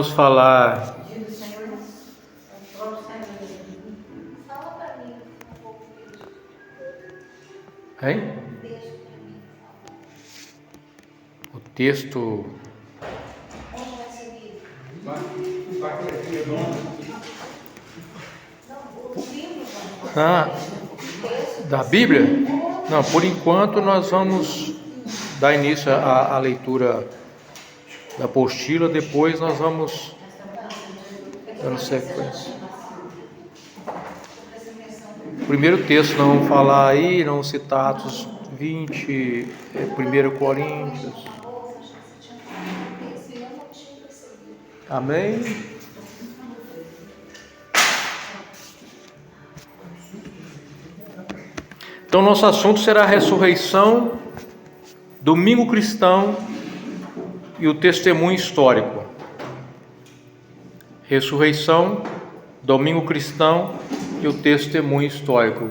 vamos falar. Hein? O texto. Da Bíblia? Não, por enquanto nós vamos dar início à leitura da apostila, depois nós vamos dando sequência. O primeiro texto nós vamos falar aí, não citar Atos 20, 1 Coríntios. Amém? Então, nosso assunto será a ressurreição, domingo cristão e o testemunho histórico. Ressurreição, domingo cristão e o testemunho histórico.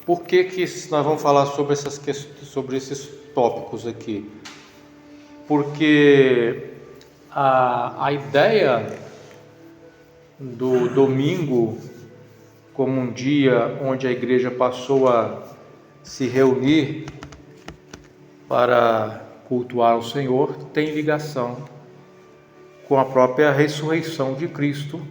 Por que nós vamos falar sobre esses tópicos aqui? Porque a ideia do domingo como um dia onde a igreja passou a se reunir para cultuar o Senhor tem ligação com a própria ressurreição de Cristo.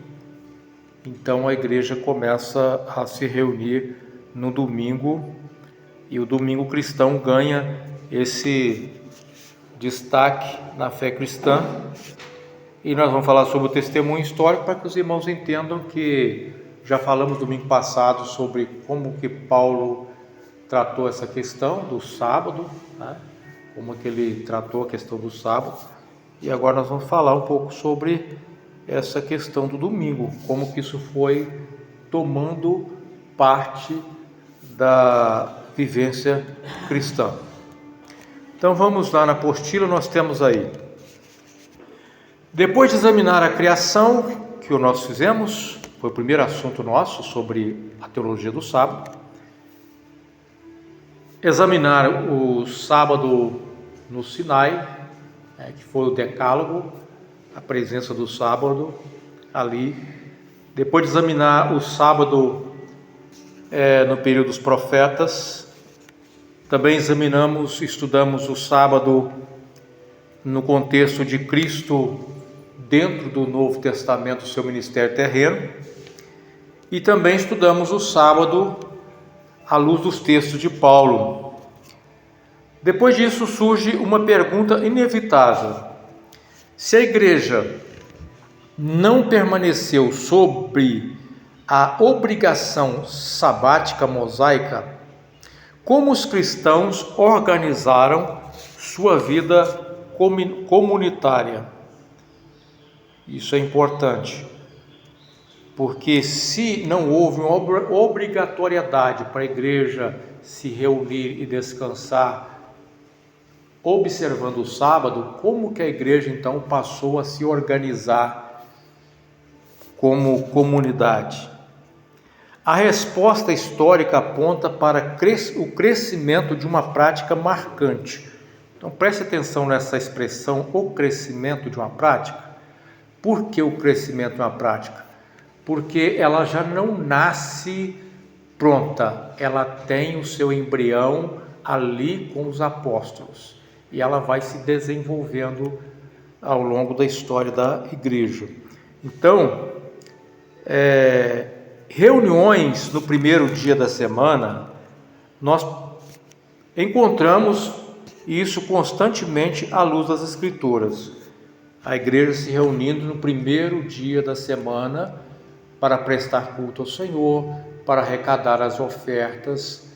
Então a igreja começa a se reunir no domingo e o domingo cristão ganha esse destaque na fé cristã. E nós vamos falar sobre o testemunho histórico para que os irmãos entendam que já falamos domingo passado sobre como que Paulo tratou essa questão do sábado, né? Como que ele tratou a questão do sábado. E agora nós vamos falar um pouco sobre essa questão do domingo, como que isso foi tomando parte da vivência cristã. Então vamos lá na apostila, nós temos aí: depois de examinar a criação, que nós fizemos, foi o primeiro assunto nosso sobre a teologia do sábado, examinar o sábado no Sinai, que foi o decálogo, a presença do sábado ali. Depois de examinar o sábado no período dos profetas, também estudamos o sábado no contexto de Cristo dentro do Novo Testamento, seu ministério terreno, e também estudamos o sábado à luz dos textos de Paulo. Depois disso surge uma pergunta inevitável: se a igreja não permaneceu sobre a obrigação sabática mosaica, como os cristãos organizaram sua vida comunitária? Isso é importante, porque se não houve uma obrigatoriedade para a igreja se reunir e descansar observando o sábado, como que a igreja então passou a se organizar como comunidade? A resposta histórica aponta para o crescimento de uma prática marcante. Então preste atenção nessa expressão, o crescimento de uma prática. Por que o crescimento de uma prática? Porque ela já não nasce pronta, ela tem o seu embrião ali com os apóstolos e ela vai se desenvolvendo ao longo da história da igreja. Então, reuniões no primeiro dia da semana, nós encontramos isso constantemente à luz das Escrituras. A igreja se reunindo no primeiro dia da semana para prestar culto ao Senhor, para arrecadar as ofertas,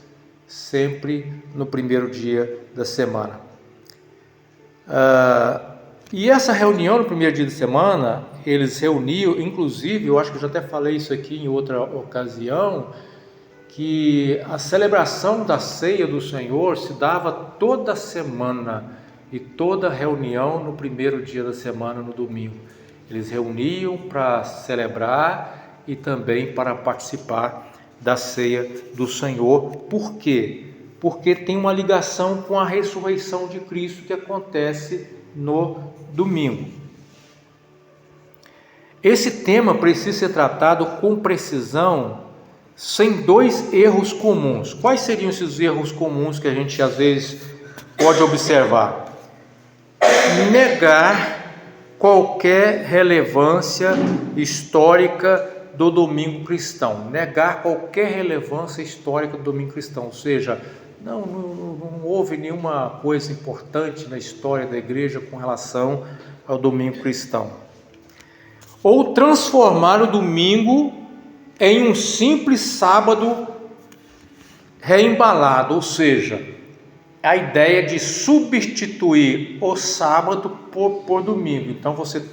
sempre no primeiro dia da semana. E essa reunião no primeiro dia da semana, eles reuniam, inclusive, eu acho que eu já até falei isso aqui em outra ocasião, que a celebração da ceia do Senhor se dava toda semana e toda reunião no primeiro dia da semana, no domingo. Eles reuniam para celebrar e também para participar da ceia do Senhor. Por quê? Porque tem uma ligação com a ressurreição de Cristo que acontece no domingo. Esse tema precisa ser tratado com precisão, sem dois erros comuns. Quais seriam esses erros comuns que a gente às vezes pode observar? Negar qualquer relevância histórica do domingo cristão. Negar qualquer relevância histórica do domingo cristão, ou seja, não houve nenhuma coisa importante na história da igreja com relação ao domingo cristão. Ou transformar o domingo em um simples sábado reembalado, ou seja, a ideia de substituir o sábado por domingo. Então você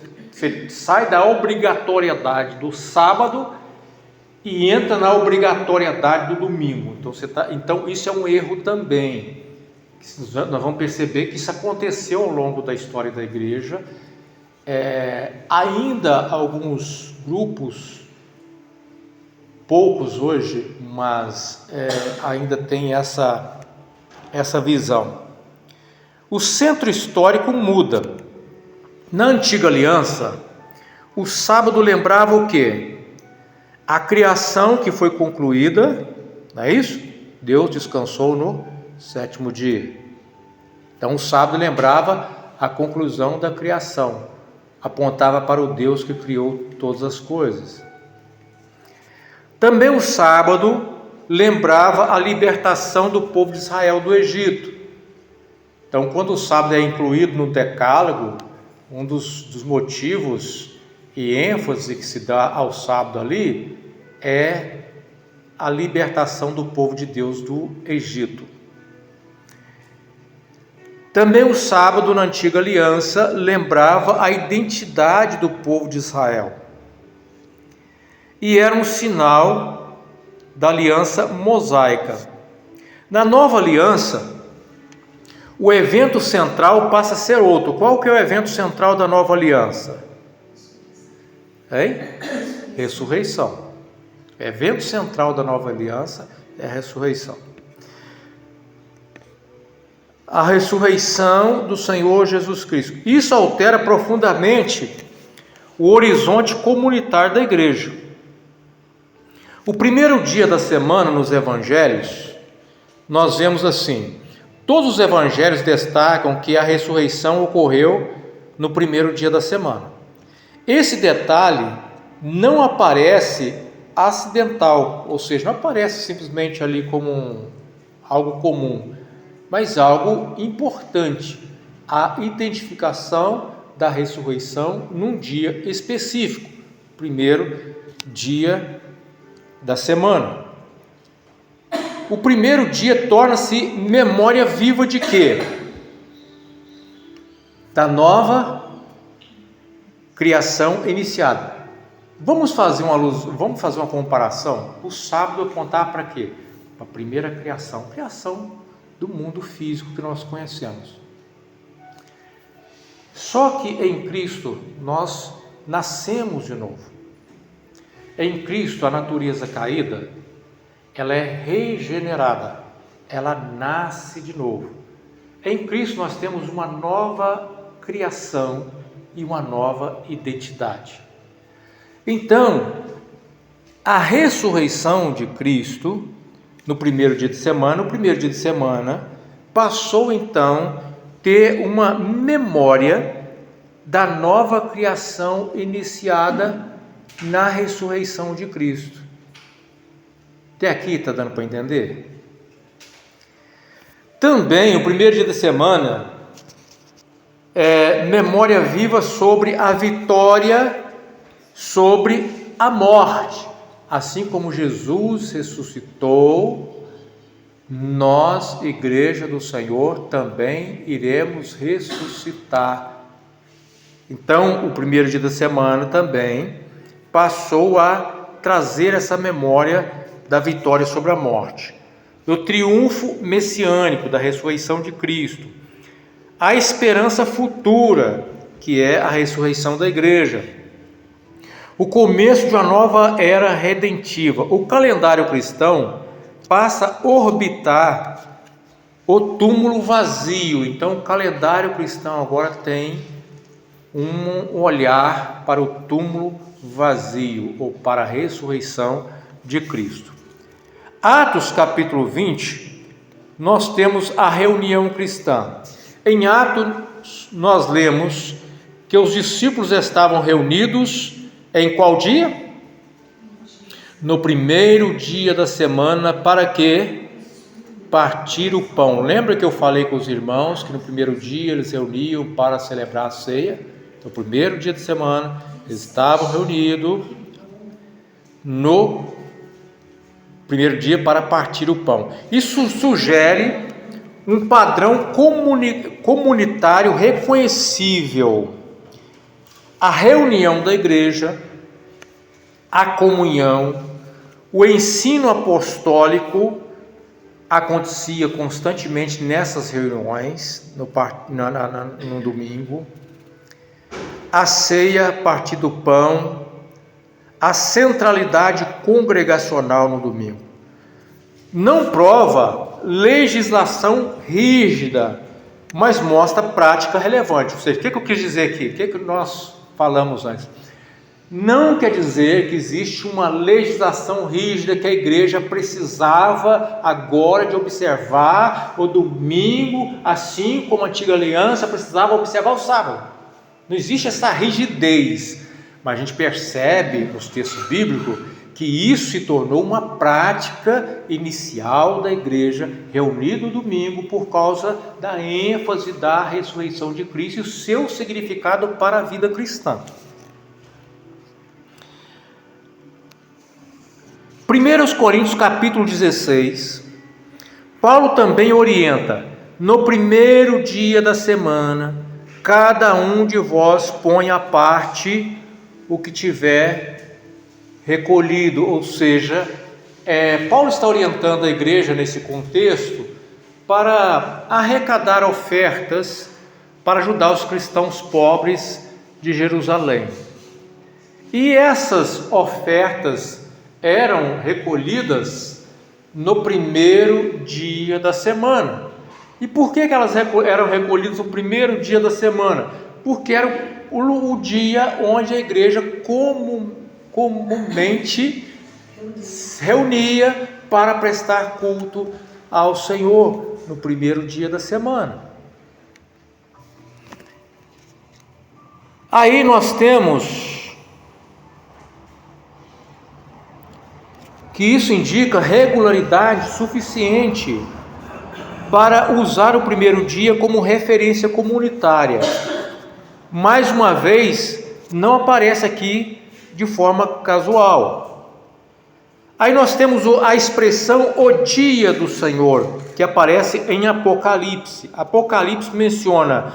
sai da obrigatoriedade do sábado e entra na obrigatoriedade do domingo. Então isso é um erro também. Nós vamos perceber que isso aconteceu ao longo da história da igreja. Ainda alguns grupos, poucos hoje, mas ainda tem essa visão. O centro histórico muda. Na antiga aliança, o sábado lembrava o quê? A criação que foi concluída, não é isso? Deus descansou no sétimo dia. Então o sábado lembrava a conclusão da criação, apontava para o Deus que criou todas as coisas. Também o sábado lembrava a libertação do povo de Israel do Egito. Então, quando o sábado é incluído no decálogo, um dos motivos e ênfase que se dá ao sábado ali é a libertação do povo de Deus do Egito. Também o sábado na antiga aliança lembrava a identidade do povo de Israel e era um sinal da aliança mosaica. Na nova aliança, o evento central passa a ser outro. Qual que é o evento central da nova aliança? Ressurreição. O evento central da nova aliança é a ressurreição. A ressurreição do Senhor Jesus Cristo. Isso altera profundamente o horizonte comunitário da igreja. O primeiro dia da semana nos evangelhos, nós vemos assim: todos os evangelhos destacam que a ressurreição ocorreu no primeiro dia da semana. Esse detalhe não aparece acidental, ou seja, não aparece simplesmente ali como algo comum, mas algo importante, a identificação da ressurreição num dia específico, primeiro dia da semana. O primeiro dia torna-se memória viva de quê? Da nova criação iniciada. Vamos fazer uma comparação. O sábado apontava para quê? Para a primeira criação do mundo físico que nós conhecemos. Só que em Cristo nós nascemos de novo. Em Cristo a natureza caída, ela é regenerada, ela nasce de novo. Em Cristo nós temos uma nova criação e uma nova identidade. Então, a ressurreição de Cristo no primeiro dia de semana, o primeiro dia de semana passou então a ter uma memória da nova criação iniciada na ressurreição de Cristo. Até aqui está dando para entender? Também o primeiro dia da semana é memória viva sobre a vitória sobre a morte. Assim como Jesus ressuscitou, nós, Igreja do Senhor, também iremos ressuscitar. Então, o primeiro dia da semana também passou a trazer essa memória da vitória sobre a morte, do triunfo messiânico, da ressurreição de Cristo, a esperança futura, que é a ressurreição da igreja, o começo de uma nova era redentiva. O calendário cristão passa a orbitar o túmulo vazio. Então o calendário cristão agora tem um olhar para o túmulo vazio, ou para a ressurreição de Cristo. Atos capítulo 20, nós temos a reunião cristã. Em Atos nós lemos que os discípulos estavam reunidos em qual dia? No primeiro dia da semana, para quê? Partir o pão. Lembra que eu falei com os irmãos que no primeiro dia eles reuniam para celebrar a ceia? No primeiro dia da semana, eles estavam reunidos no primeiro dia para partir o pão. Isso sugere um padrão comunitário reconhecível. A reunião da igreja, a comunhão, o ensino apostólico acontecia constantemente nessas reuniões, no domingo. A ceia, partir do pão, a centralidade congregacional no domingo. Não prova legislação rígida, mas mostra prática relevante. Ou seja, o que eu quis dizer aqui? O que nós falamos antes? Não quer dizer que existe uma legislação rígida que a igreja precisava agora de observar o domingo, assim como a antiga aliança precisava observar o sábado. Não existe essa rigidez, mas a gente percebe nos textos bíblicos que isso se tornou uma prática inicial da igreja reunida no domingo por causa da ênfase da ressurreição de Cristo e o seu significado para a vida cristã. 1 Coríntios capítulo 16, Paulo também orienta: no primeiro dia da semana, cada um de vós põe à parte o que tiver recolhido. Ou seja, Paulo está orientando a igreja nesse contexto para arrecadar ofertas para ajudar os cristãos pobres de Jerusalém. E essas ofertas eram recolhidas no primeiro dia da semana. E por que elas eram recolhidas no primeiro dia da semana? Porque era o dia onde a igreja comumente se reunia para prestar culto ao Senhor no primeiro dia da semana. Aí nós temos que isso indica regularidade suficiente para usar o primeiro dia como referência comunitária. Mais uma vez, não aparece aqui de forma casual. Aí nós temos a expressão o dia do Senhor, que aparece em Apocalipse. Apocalipse menciona,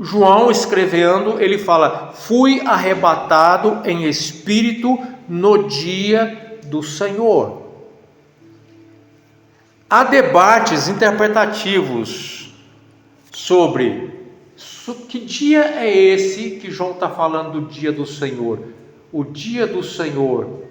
João escrevendo, ele fala: fui arrebatado em espírito no dia do Senhor. Há debates interpretativos sobre que dia é esse que João está falando do dia do Senhor. O dia do Senhor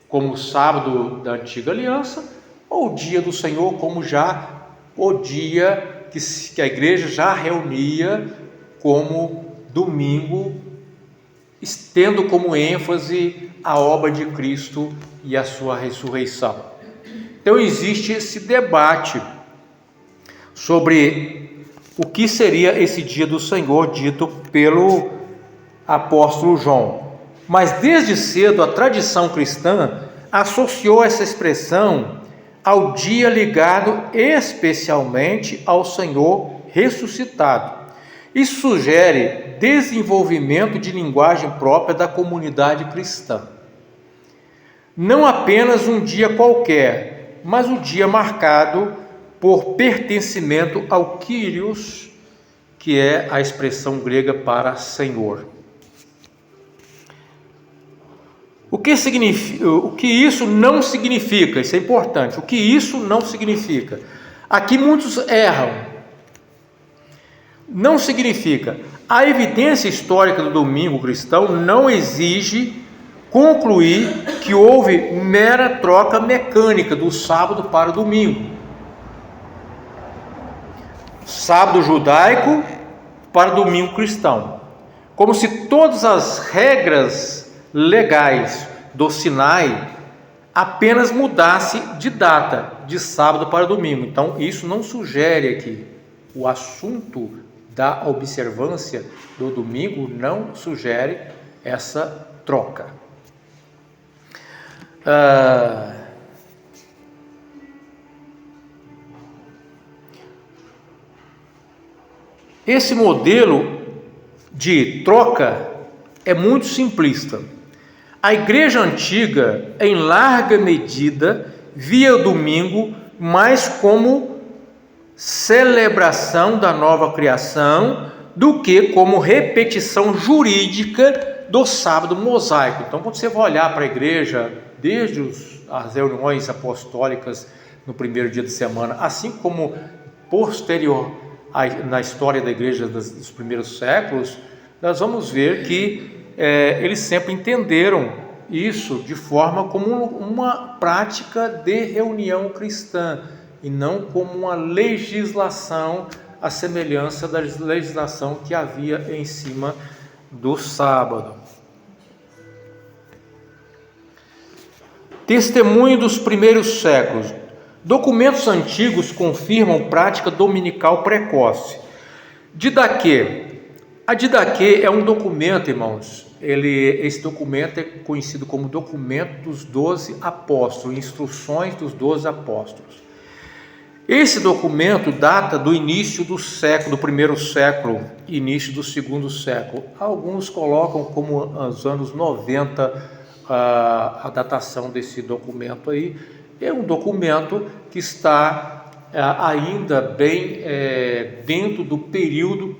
como o sábado da antiga aliança, ou o dia do Senhor como já o dia que a igreja já reunia como domingo, tendo como ênfase a obra de Cristo e a sua ressurreição. Então existe esse debate sobre o que seria esse dia do Senhor dito pelo apóstolo João. Mas desde cedo a tradição cristã associou essa expressão ao dia ligado especialmente ao Senhor ressuscitado. Isso sugere desenvolvimento de linguagem própria da comunidade cristã. Não apenas um dia qualquer, mas um dia marcado por pertencimento ao Kyrios, que é a expressão grega para Senhor. O que isso não significa? Isso é importante. O que isso não significa? Aqui muitos erram. Não significa. A evidência histórica do domingo cristão não exige concluir que houve mera troca mecânica do sábado para o domingo. Sábado judaico para o domingo cristão, como se todas as regras legais do Sinai apenas mudasse de data, de sábado para domingo. Então, isso não sugere aqui. O assunto da observância do domingo não sugere essa troca. Esse modelo de troca é muito simplista. A igreja antiga, em larga medida, via o domingo mais como celebração da nova criação do que como repetição jurídica do sábado mosaico. Então, quando você vai olhar para a igreja, desde as reuniões apostólicas no primeiro dia de semana, assim como posterior na história da igreja dos primeiros séculos, nós vamos ver que eles sempre entenderam isso de forma como uma prática de reunião cristã e não como uma legislação à semelhança da legislação que havia em cima do sábado. Testemunho dos primeiros séculos. Documentos antigos confirmam prática dominical precoce. Didaquê. A Didaquê é um documento, irmãos. Esse documento é conhecido como documento dos 12 apóstolos, instruções dos 12 apóstolos. Esse documento data do início do século, do primeiro século, início do segundo século. Alguns colocam como os anos 90 a datação desse documento aí. É um documento que está ainda bem dentro do período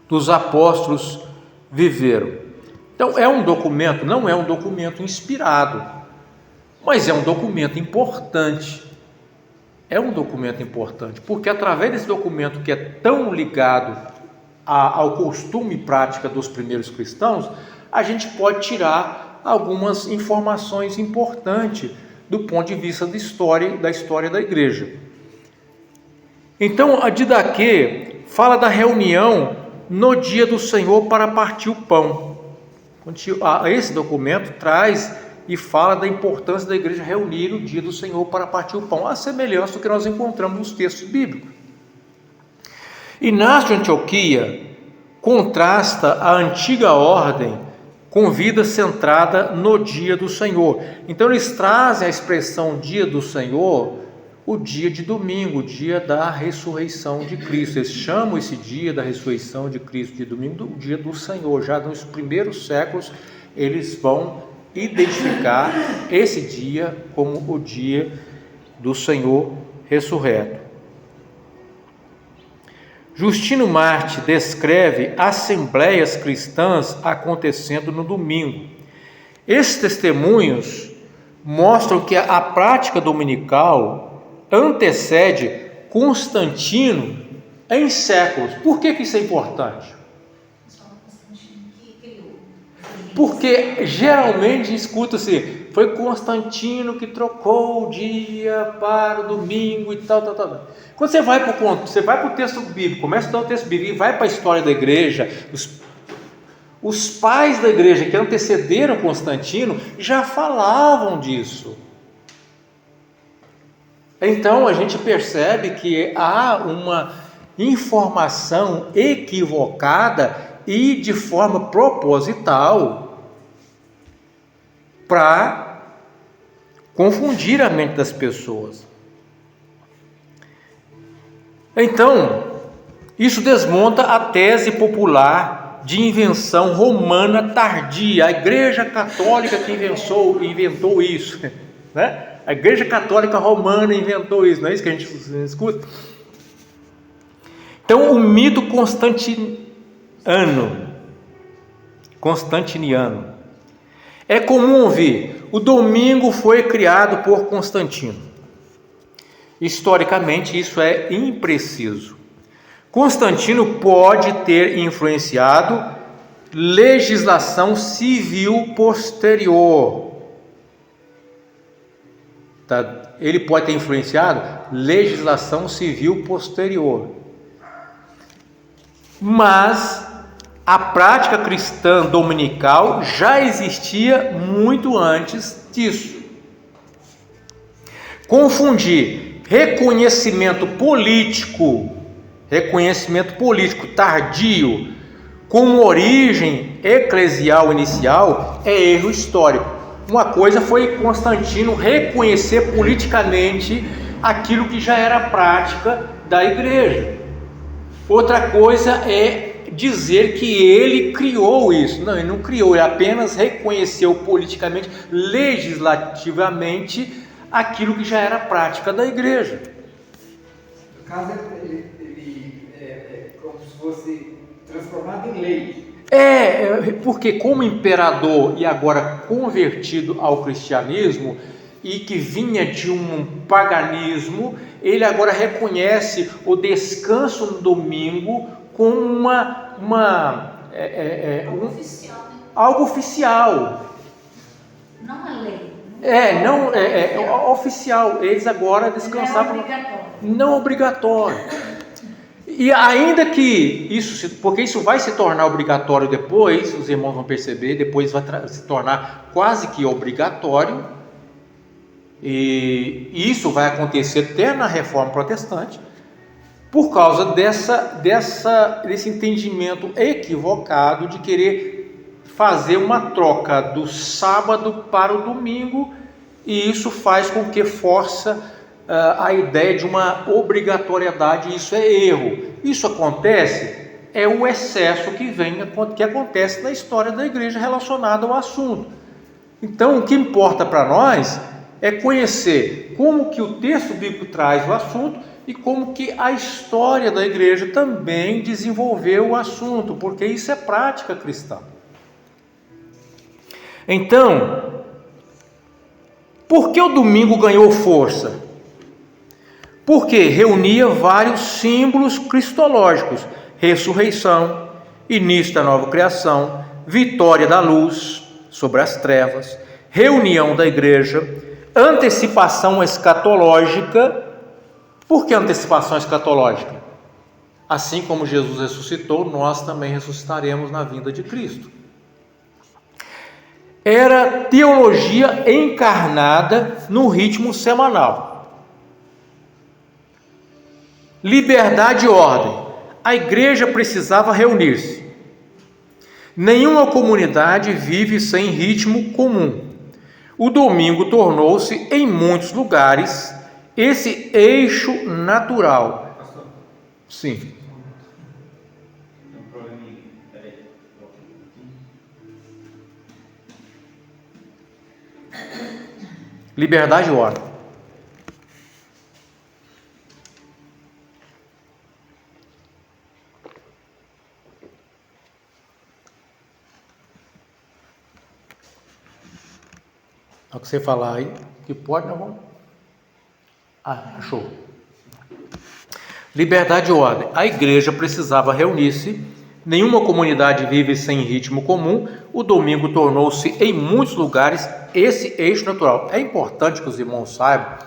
dos apóstolos viveram. Então é um documento, não é um documento inspirado, mas é um documento importante. É um documento importante, porque através desse documento que é tão ligado ao costume e prática dos primeiros cristãos, a gente pode tirar algumas informações importantes do ponto de vista da história da igreja. Então, a Didaquê fala da reunião no dia do Senhor para partir o pão. Esse documento traz e fala da importância da igreja reunir no dia do Senhor para partir o pão, a semelhança do que nós encontramos nos textos bíblicos. Inácio de Antioquia contrasta a antiga ordem com vida centrada no dia do Senhor. Então eles trazem a expressão dia do Senhor, o dia de domingo, o dia da ressurreição de Cristo. Eles chamam esse dia da ressurreição de Cristo de domingo do dia do Senhor. Já nos primeiros séculos eles vão identificar esse dia como o dia do Senhor ressurreto. Justino Marte descreve assembleias cristãs acontecendo no domingo. Esses testemunhos mostram que a prática dominical antecede Constantino em séculos. Por que isso é importante? Porque geralmente escuta-se, foi Constantino que trocou o dia para o domingo e tal. Quando você vai para o texto bíblico, começa a estudar o texto bíblico e vai para a história da igreja, os pais da igreja que antecederam Constantino já falavam disso. Então a gente percebe que há uma informação equivocada e de forma proposital para confundir a mente das pessoas. Então, isso desmonta a tese popular de invenção romana tardia. A Igreja Católica que inventou isso, né? A Igreja Católica Romana inventou isso, não é isso que a gente escuta? Então, o mito constantiniano. É comum ouvir, o domingo foi criado por Constantino. Historicamente, isso é impreciso. Constantino pode ter influenciado legislação civil posterior. Tá? Ele pode ter influenciado legislação civil posterior. Mas a prática cristã dominical já existia muito antes disso. Confundir reconhecimento político tardio com origem eclesial inicial é erro histórico. Uma coisa foi Constantino reconhecer politicamente aquilo que já era prática da igreja. Outra coisa é dizer que ele criou isso. Não, ele não criou, ele apenas reconheceu politicamente, legislativamente, aquilo que já era prática da igreja. No caso, ele é como se fosse transformado em lei. Porque como imperador e agora convertido ao cristianismo e que vinha de um paganismo, ele agora reconhece o descanso no domingo como algo oficial. Não é lei. Oficial. Eles agora descansavam. Não é obrigatório. Não obrigatório. E ainda que porque isso vai se tornar obrigatório depois, os irmãos vão perceber, depois vai se tornar quase que obrigatório, e isso vai acontecer até na Reforma Protestante, por causa desse entendimento equivocado de querer fazer uma troca do sábado para o domingo, e isso faz com que força a ideia de uma obrigatoriedade. Isso é erro. Isso acontece, é o excesso que acontece na história da igreja relacionado ao assunto. Então, o que importa para nós é conhecer como que o texto bíblico traz o assunto e como que a história da igreja também desenvolveu o assunto, porque isso é prática cristã. Então, por que o domingo ganhou força? Porque reunia vários símbolos cristológicos: ressurreição, início da nova criação, vitória da luz sobre as trevas, reunião da igreja, antecipação escatológica. Por que antecipação escatológica? Assim como Jesus ressuscitou, nós também ressuscitaremos na vinda de Cristo. Era teologia encarnada no ritmo semanal. Liberdade e ordem. A igreja precisava reunir-se. Nenhuma comunidade vive sem ritmo comum. O domingo tornou-se, em muitos lugares, esse eixo natural. Pastor? Sim. Tem um probleminha. Peraí. Liberdade e ordem. O que você falar aí, que pode, nós vamos. Achou. Liberdade e ordem. A igreja precisava reunir-se. Nenhuma comunidade vive sem ritmo comum. O domingo tornou-se, em muitos lugares, esse eixo natural. É importante que os irmãos saibam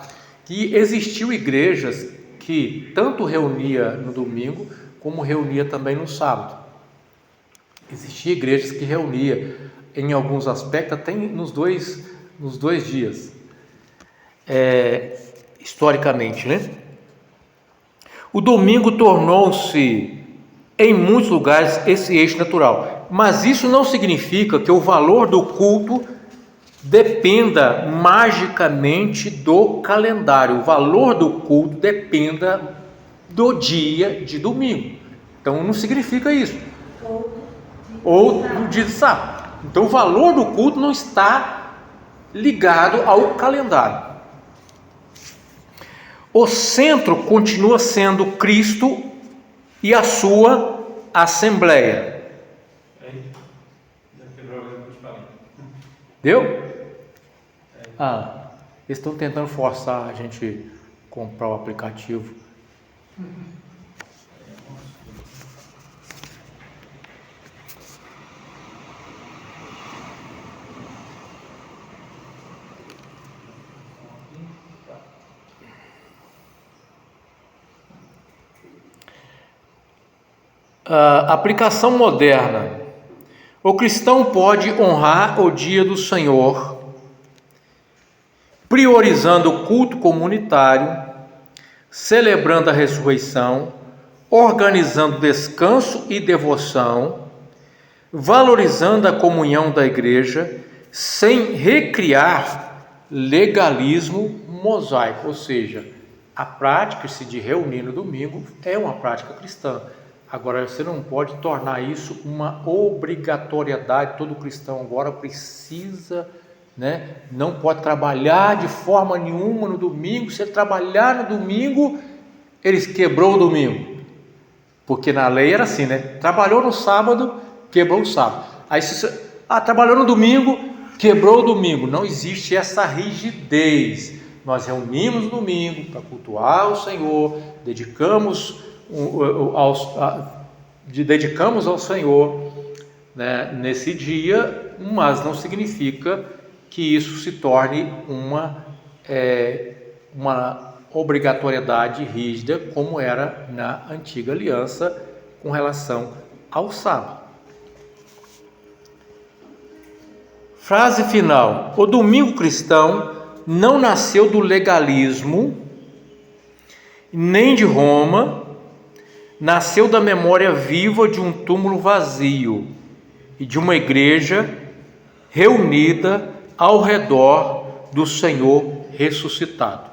que existiu igrejas que tanto reunia no domingo como reunia também no sábado. Existia igrejas que reunia em alguns aspectos até nos dois dias, historicamente, né? O domingo tornou-se, em muitos lugares, esse eixo natural, mas isso não significa que o valor do culto dependa magicamente do calendário. O valor do culto dependa do dia de domingo. Então não significa isso. Ou do dia de sábado. Então o valor do culto não está ligado ao calendário. O centro continua sendo Cristo e a sua Assembleia. Já quebrou o que eu te falei. Deu? Eles estão tentando forçar a gente comprar o aplicativo. Aplicação moderna. O cristão pode honrar o dia do Senhor, priorizando o culto comunitário, celebrando a ressurreição, organizando descanso e devoção, valorizando a comunhão da igreja, sem recriar legalismo mosaico, ou seja, a prática-se de reunir no domingo é uma prática cristã. Agora, você não pode tornar isso uma obrigatoriedade. Todo cristão agora precisa, não pode trabalhar de forma nenhuma no domingo. Se ele trabalhar no domingo, ele quebrou o domingo. Porque na lei era assim, trabalhou no sábado, quebrou o sábado. Aí trabalhou no domingo, quebrou o domingo. Não existe essa rigidez. Nós reunimos no domingo para cultuar o Senhor, dedicamos ao Senhor, nesse dia, mas não significa que isso se torne uma obrigatoriedade rígida, como era na antiga aliança com relação ao sábado. Frase final: o domingo cristão não nasceu do legalismo, nem de Roma, nasceu da memória viva de um túmulo vazio e de uma igreja reunida ao redor do Senhor ressuscitado.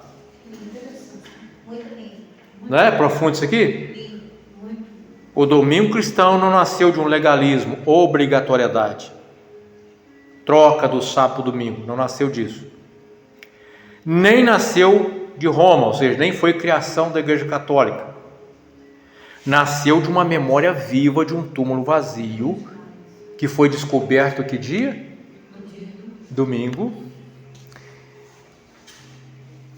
Muito lindo. Não é profundo isso aqui? O domingo cristão não nasceu de um legalismo, obrigatoriedade, troca do sábado para o domingo, não nasceu disso. Nem nasceu de Roma, ou seja, nem foi criação da Igreja Católica. Nasceu de uma memória viva de um túmulo vazio, que foi descoberto que dia? Domingo.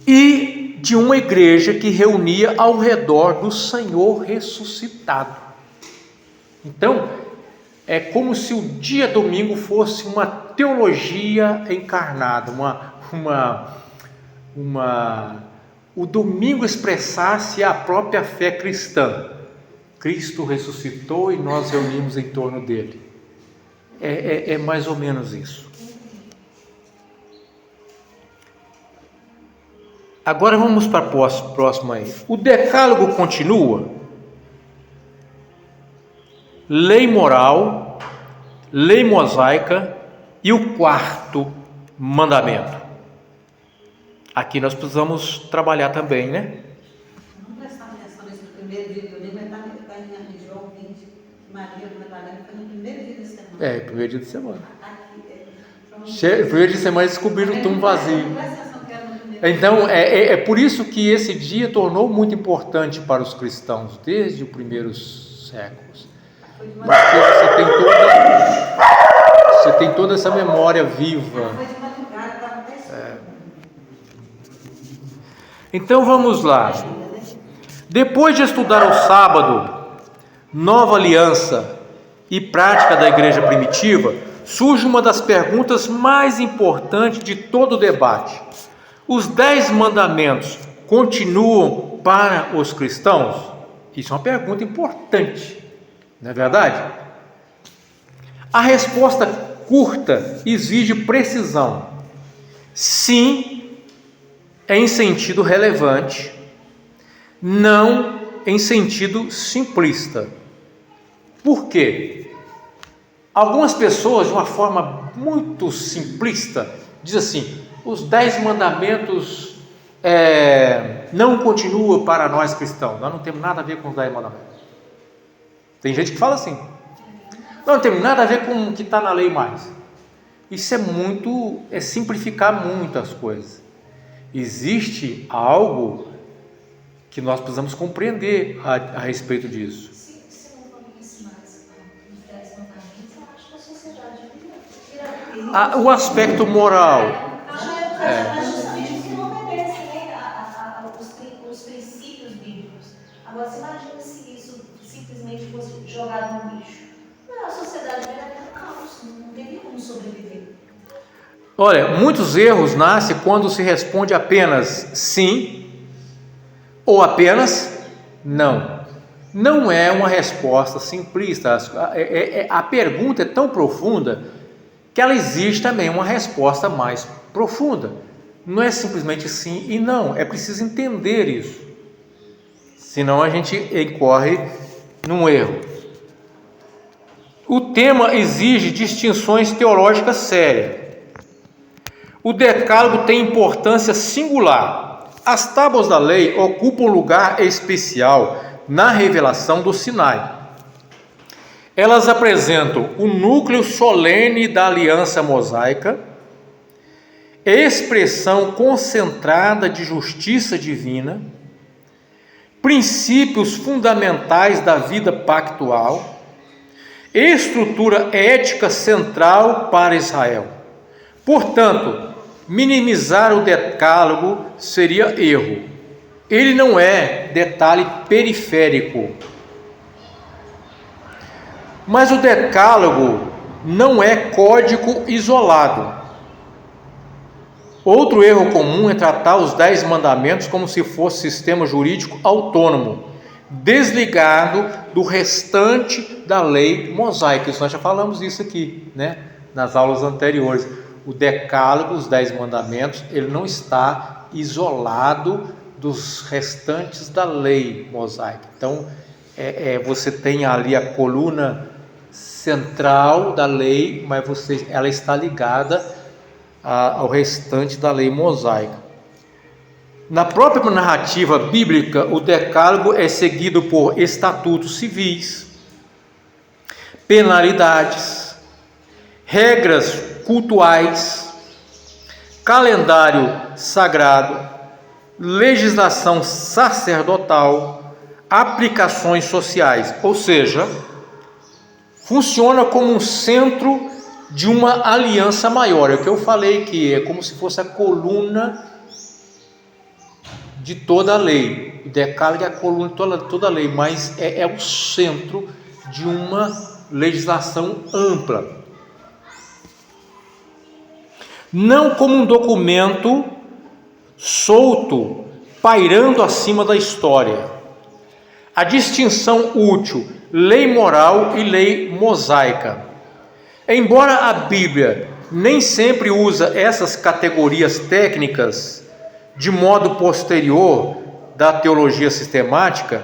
E de uma igreja que reunia ao redor do Senhor ressuscitado. Então, é como se o dia domingo fosse uma teologia encarnada, o domingo expressasse a própria fé cristã. Cristo ressuscitou e nós reunimos em torno dele. É mais ou menos isso. Agora vamos para a próxima aí. O decálogo continua. Lei moral, lei mosaica e o quarto mandamento. Aqui nós precisamos trabalhar também, Não prestar atenção nesse primeiro dia do domingo, mas está em João 20, que Maria Madalena foi no primeiro dia da semana. Primeiro dia de semana. Aqui, Primeiro dia de semana descobriram o túmulo vazio. Presta atenção que era no primeiro Então, é por isso que esse dia tornou muito importante para os cristãos, desde os primeiros séculos. Porque você tem toda essa memória viva. Foi de madrugada, estava até escuro. Então vamos lá. Depois de estudar o sábado, nova aliança e prática da igreja primitiva, surge uma das perguntas mais importantes de todo o debate. Os 10 mandamentos continuam para os cristãos? Isso é uma pergunta importante, não é verdade? A resposta curta exige precisão. Sim, em sentido relevante, não em sentido simplista. Por quê? Algumas pessoas, de uma forma muito simplista, dizem assim: os 10 mandamentos não continuam para nós cristãos, nós não temos nada a ver com os 10 mandamentos. Tem gente que fala assim: não temos nada a ver com o que está na lei mais. Isso é simplificar muito as coisas. Existe algo que nós precisamos compreender a respeito disso. Se não for ensinar os 10 mandamentos, eu acho que a sociedade vira. O aspecto moral. Mas justamente porque não obedece, os princípios bíblicos. Agora, você imagina se isso simplesmente fosse jogado no lixo. Não, a sociedade vira caos, não teria como sobreviver. Olha, muitos erros nascem quando se responde apenas sim ou apenas não. não é uma resposta simplista. A pergunta é tão profunda que ela exige também uma resposta mais profunda. Não é simplesmente sim e não, é preciso entender isso. Senão a gente incorre num erro. O tema exige distinções teológicas sérias. O decálogo tem importância singular. As tábuas da lei ocupam lugar especial na revelação do Sinai. Elas apresentam o núcleo solene da aliança mosaica, expressão concentrada de justiça divina, princípios fundamentais da vida pactual, estrutura ética central para Israel. Portanto, minimizar o decálogo seria erro. Ele não é detalhe periférico. Mas o decálogo não é código isolado. Outro erro comum é tratar os 10 mandamentos como se fosse sistema jurídico autônomo, desligado do restante da lei mosaica. Isso nós já falamos isso aqui, né? Nas aulas anteriores. O decálogo, os 10 mandamentos, ele não está isolado dos restantes da lei mosaica. Então, você tem ali a coluna central da lei, mas ela está ligada ao restante da lei mosaica. Na própria narrativa bíblica, o decálogo é seguido por estatutos civis, penalidades, regras cultuais, calendário sagrado, legislação sacerdotal, aplicações sociais, ou seja, funciona como um centro de uma aliança maior. É o que eu falei, que é como se fosse a coluna de toda a lei. O decálogo é a coluna de toda a lei, mas é o centro de uma legislação ampla. Não como um documento solto, pairando acima da história. A distinção útil, lei moral e lei mosaica. Embora a Bíblia nem sempre usa essas categorias técnicas de modo posterior da teologia sistemática,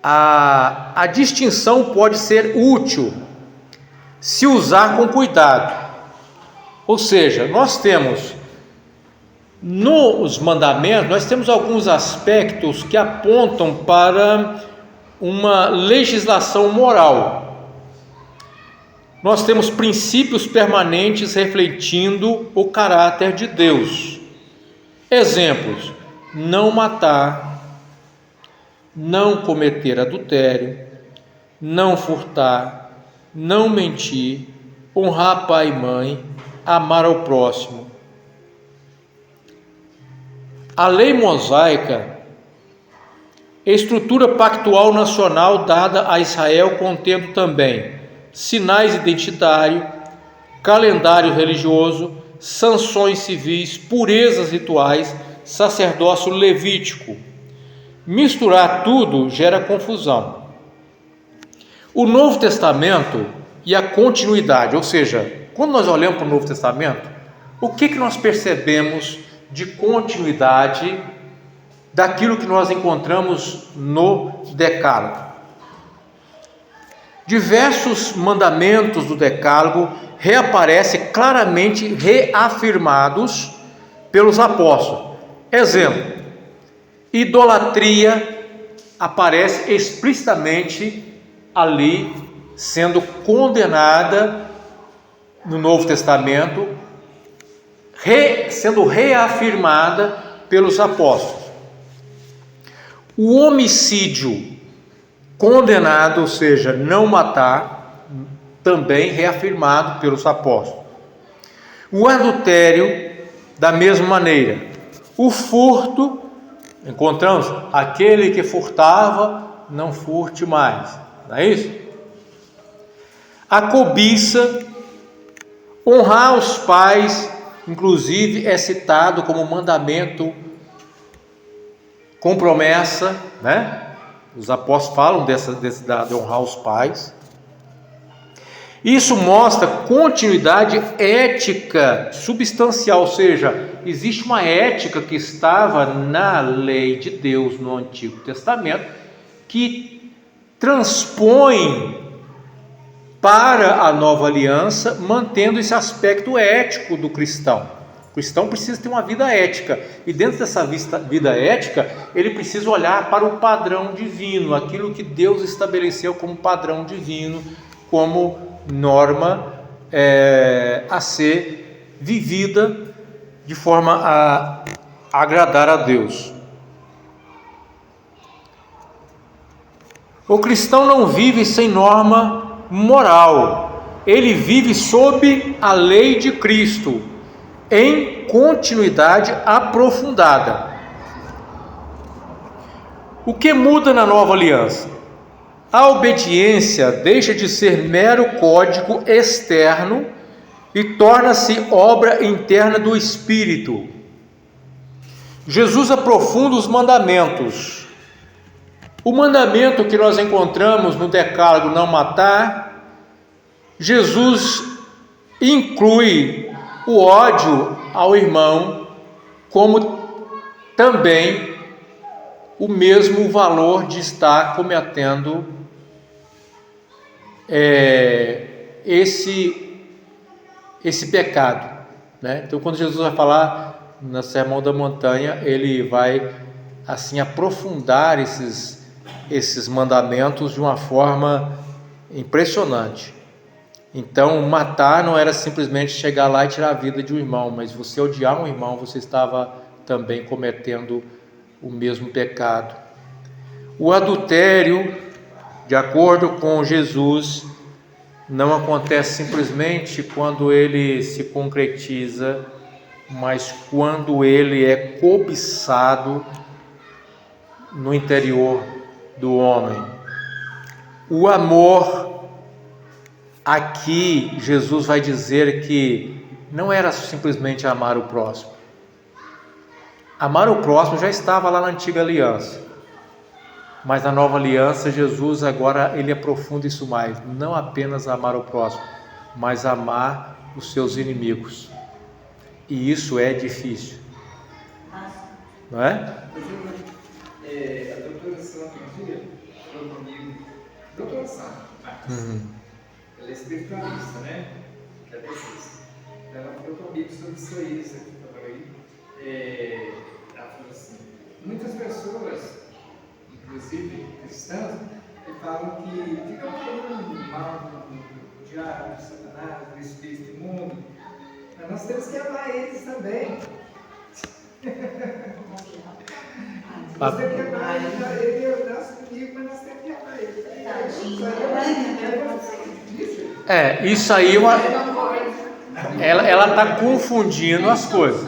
a distinção pode ser útil se usar com cuidado. Ou seja, nós temos nos mandamentos, nós temos alguns aspectos que apontam para uma legislação moral. Nós temos princípios permanentes refletindo o caráter de Deus. Exemplos: não matar, não cometer adultério, não furtar, não mentir, honrar pai e mãe, amar ao próximo. A lei mosaica, estrutura pactual nacional dada a Israel, contendo também sinais identitários, calendário religioso, sanções civis, purezas rituais, sacerdócio levítico. Misturar tudo gera confusão. O Novo Testamento e a continuidade, ou seja, quando nós olhamos para o Novo Testamento, o que nós percebemos de continuidade daquilo que nós encontramos no Decálogo? Diversos mandamentos do Decálogo reaparecem claramente reafirmados pelos apóstolos. Exemplo: idolatria aparece explicitamente ali, sendo condenada no Novo Testamento, sendo reafirmada pelos apóstolos. O homicídio condenado, ou seja, não matar, também reafirmado pelos apóstolos. O adultério, da mesma maneira. O furto, encontramos aquele que furtava, não furte mais, não é isso? A cobiça, honrar os pais, inclusive é citado como mandamento com promessa, né? Os apóstolos falam de honrar os pais. Isso mostra continuidade ética substancial, ou seja, existe uma ética que estava na lei de Deus no Antigo Testamento, que transpõe para a nova aliança, mantendo esse aspecto ético do cristão. O cristão precisa ter uma vida ética, e dentro dessa vida ética, ele precisa olhar para o padrão divino, aquilo que Deus estabeleceu como padrão divino, como norma a ser vivida de forma a agradar a Deus. O cristão não vive sem norma moral, ele vive sob a lei de Cristo, em continuidade aprofundada. O que muda na nova aliança? A obediência deixa de ser mero código externo e torna-se obra interna do Espírito. Jesus aprofunda os mandamentos. O mandamento que nós encontramos no Decálogo, não matar, Jesus inclui o ódio ao irmão como também o mesmo valor de estar cometendo esse pecado, né? Então, quando Jesus vai falar no Sermão da Montanha, ele vai assim aprofundar esses mandamentos de uma forma impressionante. Então, matar não era simplesmente chegar lá e tirar a vida de um irmão, mas você odiar um irmão, você estava também cometendo o mesmo pecado. O adultério, de acordo com Jesus, não acontece simplesmente quando ele se concretiza, mas quando ele é cobiçado no interior do homem. O amor, aqui Jesus vai dizer que não era simplesmente amar o próximo. Amar o próximo já estava lá na antiga aliança. Mas na nova aliança, Jesus agora ele aprofunda isso mais. Não apenas amar o próximo, mas amar os seus inimigos. E isso é difícil. Não é? A doutora Sandra um dia falou comigo, doutora Sandra, ela é espiritualista, né? Ela falou comigo sobre isso aí, ela falou assim, muitas pessoas, inclusive cristãos, falam que ficam falando mal do diabo, do Satanás, do espírito imundo, mas nós temos que amar eles também. Nós temos que amar ele é o nosso inimigo, mas nós temos que amar ele. Isso aí ela está confundindo as coisas.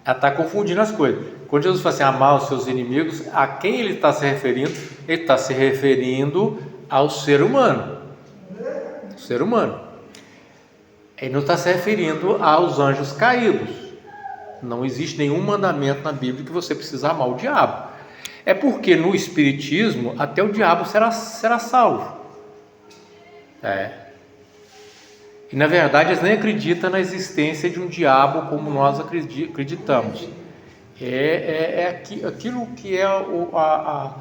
Ela está confundindo as coisas. Quando Jesus fala assim, amar os seus inimigos, a quem ele está se referindo? Ele está se referindo ao ser humano. O ser humano. Ele não está se referindo aos anjos caídos. Não existe nenhum mandamento na Bíblia que você precisa amar o diabo. É porque no Espiritismo até o diabo será salvo. E na verdade eles nem acreditam na existência de um diabo como nós acreditamos. Aquilo que é a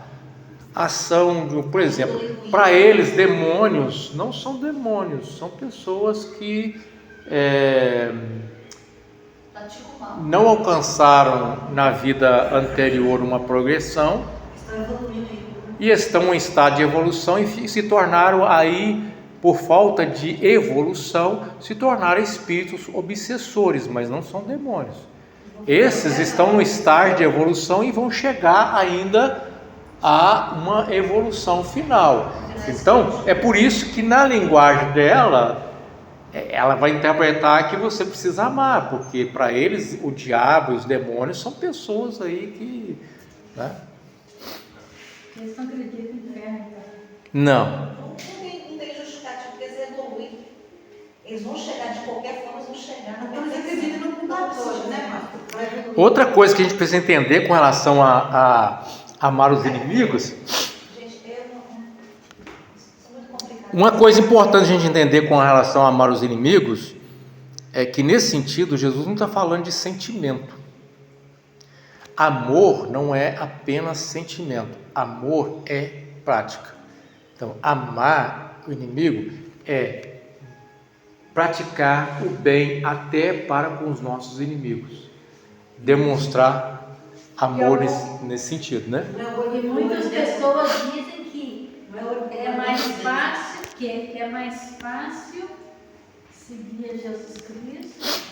ação de, por exemplo, para eles demônios não são demônios, são pessoas que não alcançaram na vida anterior uma progressão e estão em estado de evolução e se tornaram aí, por falta de evolução, se tornaram espíritos obsessores, mas não são demônios. Esses estão no estágio de evolução e vão chegar ainda a uma evolução final. Então, é por isso que na linguagem dela, ela vai interpretar que você precisa amar, porque para eles o diabo e os demônios são pessoas aí que... Né? Eles não acreditam em inferno. Não. Não tem justificativo, porque eles evoluem. Eles vão chegar de qualquer forma, eles vão chegar. Então eles acreditam no purgatório, né, pastor? Outra coisa que a gente precisa entender com relação a amar os inimigos Uma coisa importante a gente entender com relação a amar os inimigos é que, nesse sentido, Jesus não está falando de sentimento. Amor não é apenas sentimento, amor é prática. Então, amar o inimigo é praticar o bem até para com os nossos inimigos, demonstrar amor nesse sentido, né? E muitas pessoas dizem que é mais fácil seguir a Jesus Cristo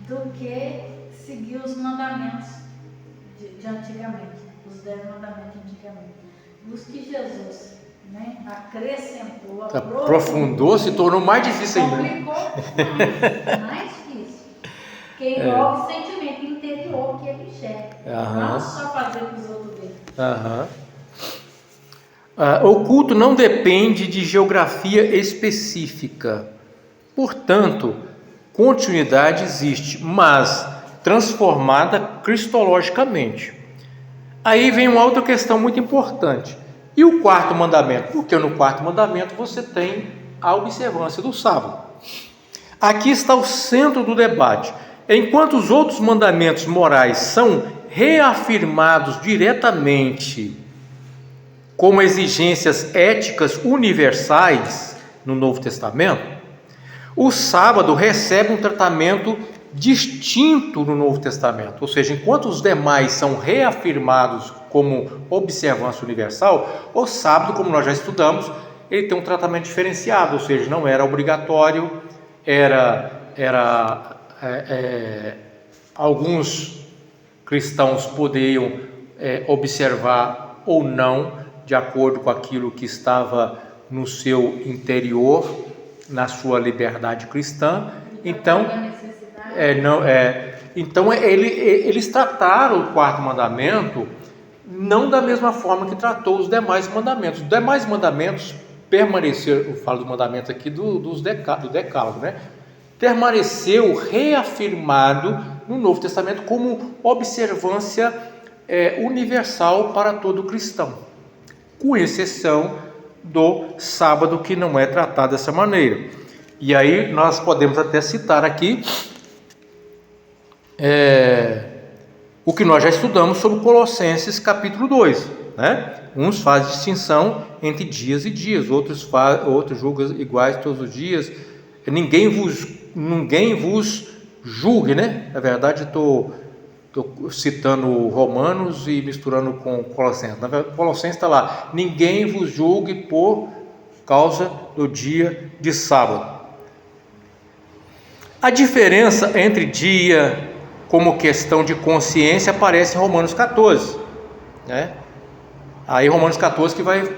do que seguir os mandamentos de antigamente, os 10 mandamentos de antigamente. Os que Jesus, né, acrescentou, aprofundou, se tornou mais difícil ainda. Complicou mais difícil. Porque envolve sentimento interior que ele enxerga. Não só fazer o que os outros veem. O culto não depende de geografia específica. Portanto, continuidade existe, mas transformada cristologicamente. Aí vem uma outra questão muito importante. E o quarto mandamento? Porque no quarto mandamento você tem a observância do sábado. Aqui está o centro do debate. Enquanto os outros mandamentos morais são reafirmados diretamente como exigências éticas universais no Novo Testamento, o sábado recebe um tratamento distinto no Novo Testamento. Ou seja, enquanto os demais são reafirmados como observância universal, o sábado, como nós já estudamos, ele tem um tratamento diferenciado, ou seja, não era obrigatório, alguns cristãos poderiam observar ou não, de acordo com aquilo que estava no seu interior, na sua liberdade cristã. Então, eles trataram o quarto mandamento não da mesma forma que tratou os demais mandamentos. Os demais mandamentos permaneceram, eu falo do mandamento aqui do decálogo, né? Permaneceu reafirmado no Novo Testamento como observância universal para todo cristão, com exceção do sábado, que não é tratado dessa maneira. E aí nós podemos até citar aqui o que nós já estudamos sobre Colossenses capítulo 2, né? Uns fazem distinção entre dias e dias, outros julgam iguais todos os dias. Ninguém vos julgue, né? Na verdade, estou citando Romanos e misturando com Colossenses. Na verdade, Colossenses está lá: ninguém vos julgue por causa do dia de sábado. A diferença entre dia como questão de consciência aparece em Romanos 14, né? Aí Romanos 14 que vai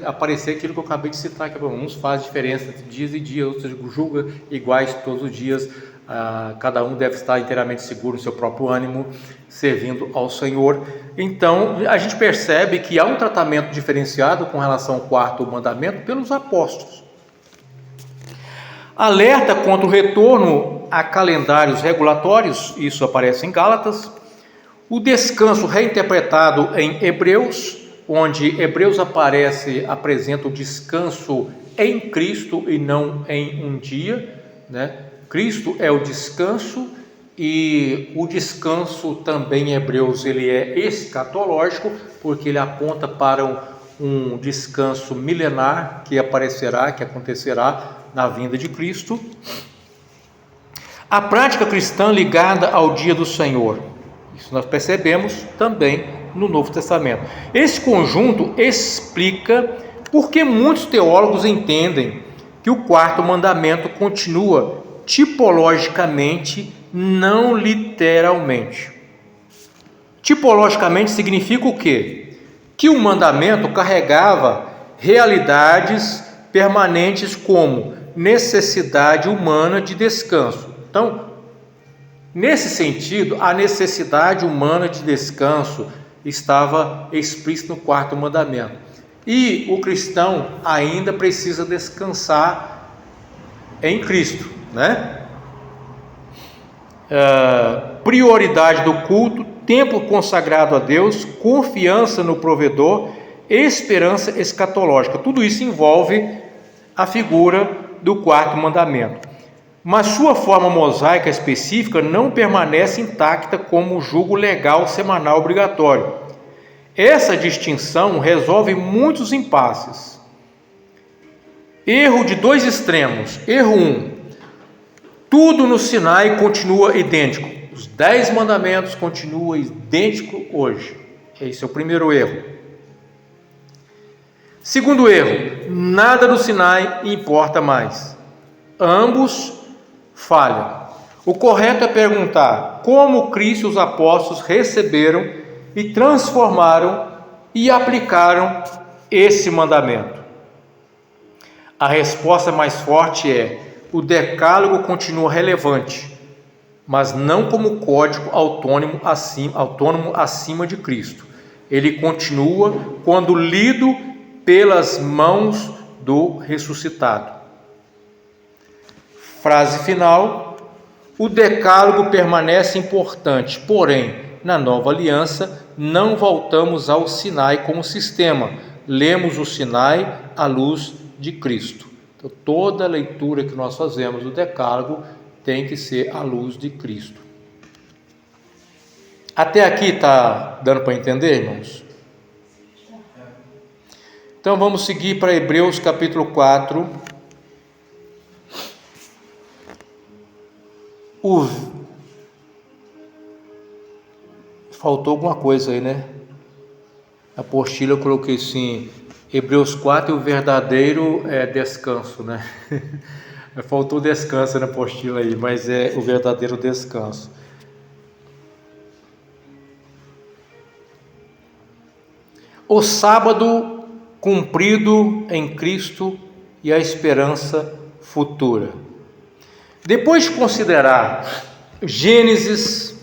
aparecer aquilo que eu acabei de citar, que uns faz diferença entre dias e dias, outros julgam iguais todos os dias. Cada um deve estar inteiramente seguro no seu próprio ânimo, servindo ao Senhor. Então a gente percebe que há um tratamento diferenciado com relação ao quarto mandamento pelos apóstolos. Alerta contra o retorno a calendários regulatórios, isso aparece em Gálatas. O descanso reinterpretado em Hebreus, onde Hebreus apresenta o descanso em Cristo e não em um dia, né? Cristo é o descanso, e o descanso também em Hebreus ele é escatológico, porque ele aponta para um descanso milenar que acontecerá na vinda de Cristo. A prática cristã ligada ao dia do Senhor, isso nós percebemos também no Novo Testamento. Esse conjunto explica por que muitos teólogos entendem que o quarto mandamento continua tipologicamente, não literalmente. Tipologicamente significa o quê? Que o mandamento carregava realidades permanentes como necessidade humana de descanso. Então, nesse sentido, a necessidade humana de descanso estava explícita no quarto mandamento. E o cristão ainda precisa descansar em Cristo, né? Prioridade do culto, tempo consagrado a Deus, confiança no provedor, esperança escatológica. Tudo isso envolve a figura do quarto mandamento. Mas sua forma mosaica específica não permanece intacta como o jugo legal semanal obrigatório. Essa distinção resolve muitos impasses. Erro de dois extremos. Erro 1. Tudo no Sinai continua idêntico. Os 10 mandamentos continuam idênticos hoje. Esse é o primeiro erro. Segundo erro. Nada no Sinai importa mais. Ambos falham. O correto é perguntar como Cristo e os apóstolos receberam e transformaram e aplicaram esse mandamento. A resposta mais forte é: o decálogo continua relevante, mas não como código autônomo acima de Cristo. Ele continua quando lido pelas mãos do ressuscitado. Frase final: o decálogo permanece importante, porém, na nova aliança, não voltamos ao Sinai como sistema. Lemos o Sinai à luz de Cristo. Então, toda leitura que nós fazemos do decálogo tem que ser à luz de Cristo. Até aqui está dando para entender, irmãos? Então, vamos seguir para Hebreus capítulo 4. Faltou alguma coisa aí, né? A apostila eu coloquei assim, Hebreus 4 e o verdadeiro descanso, né? Faltou descanso na apostila aí, mas é o verdadeiro descanso. O sábado cumprido em Cristo e a esperança futura. Depois de considerar Gênesis,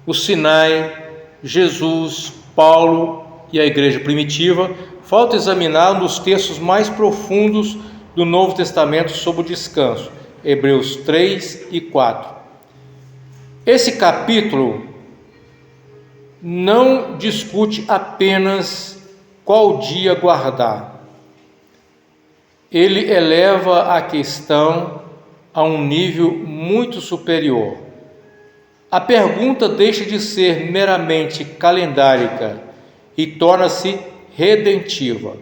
o Sinai, Jesus, Paulo e a igreja primitiva, falta examinar um dos textos mais profundos do Novo Testamento sobre o descanso, Hebreus 3 e 4. Esse capítulo não discute apenas qual dia guardar. Ele eleva a questão a um nível muito superior. A pergunta deixa de ser meramente calendárica e torna-se redentiva.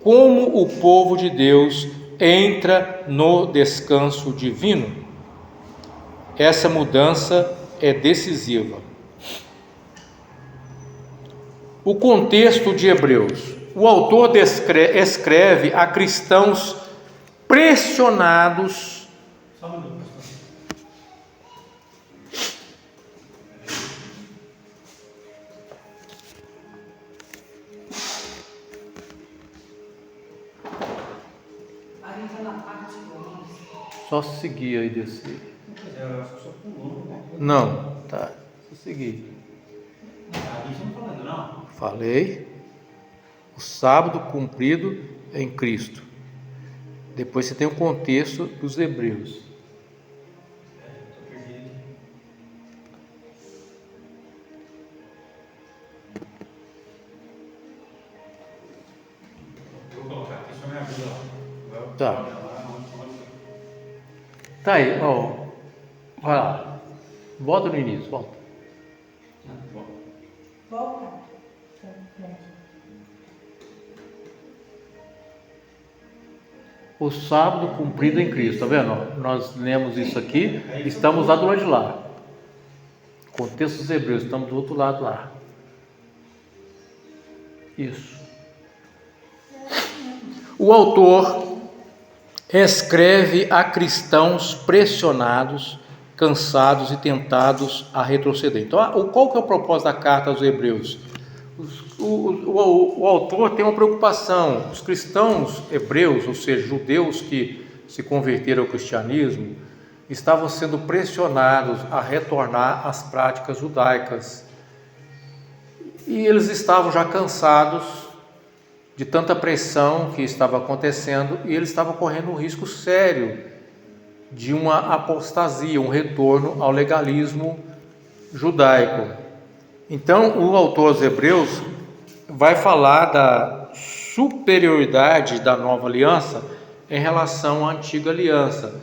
Como o povo de Deus entra no descanso divino? Essa mudança é decisiva. O contexto de Hebreus. O autor escreve a cristãos pressionados. Só um minuto, pastor. Aí está na parte 11. Só seguir aí desse. Eu acho que só pulou, né? Não, tá. Só seguir. Aqui você não está falando, não? Falei. O sábado cumprido em Cristo. Depois você tem o contexto dos Hebreus. Estou perdido. Eu vou colocar aqui, só me ajuda lá. Tá. Tá aí, ó. Vai lá. Volta no início, volta. Volta. O sábado cumprido em Cristo, tá vendo? Nós lemos isso aqui, estamos lá do lado de lá. Contexto dos Hebreus, estamos do outro lado lá. Isso. O autor escreve a cristãos pressionados, cansados e tentados a retroceder. Então, qual que é o propósito da carta aos Hebreus? O autor tem uma preocupação. Os cristãos hebreus, ou seja, judeus que se converteram ao cristianismo, estavam sendo pressionados a retornar às práticas judaicas. E eles estavam já cansados de tanta pressão que estava acontecendo, e eles estavam correndo um risco sério de uma apostasia, um retorno ao legalismo judaico. Então, o autor aos Hebreus vai falar da superioridade da nova aliança em relação à antiga aliança.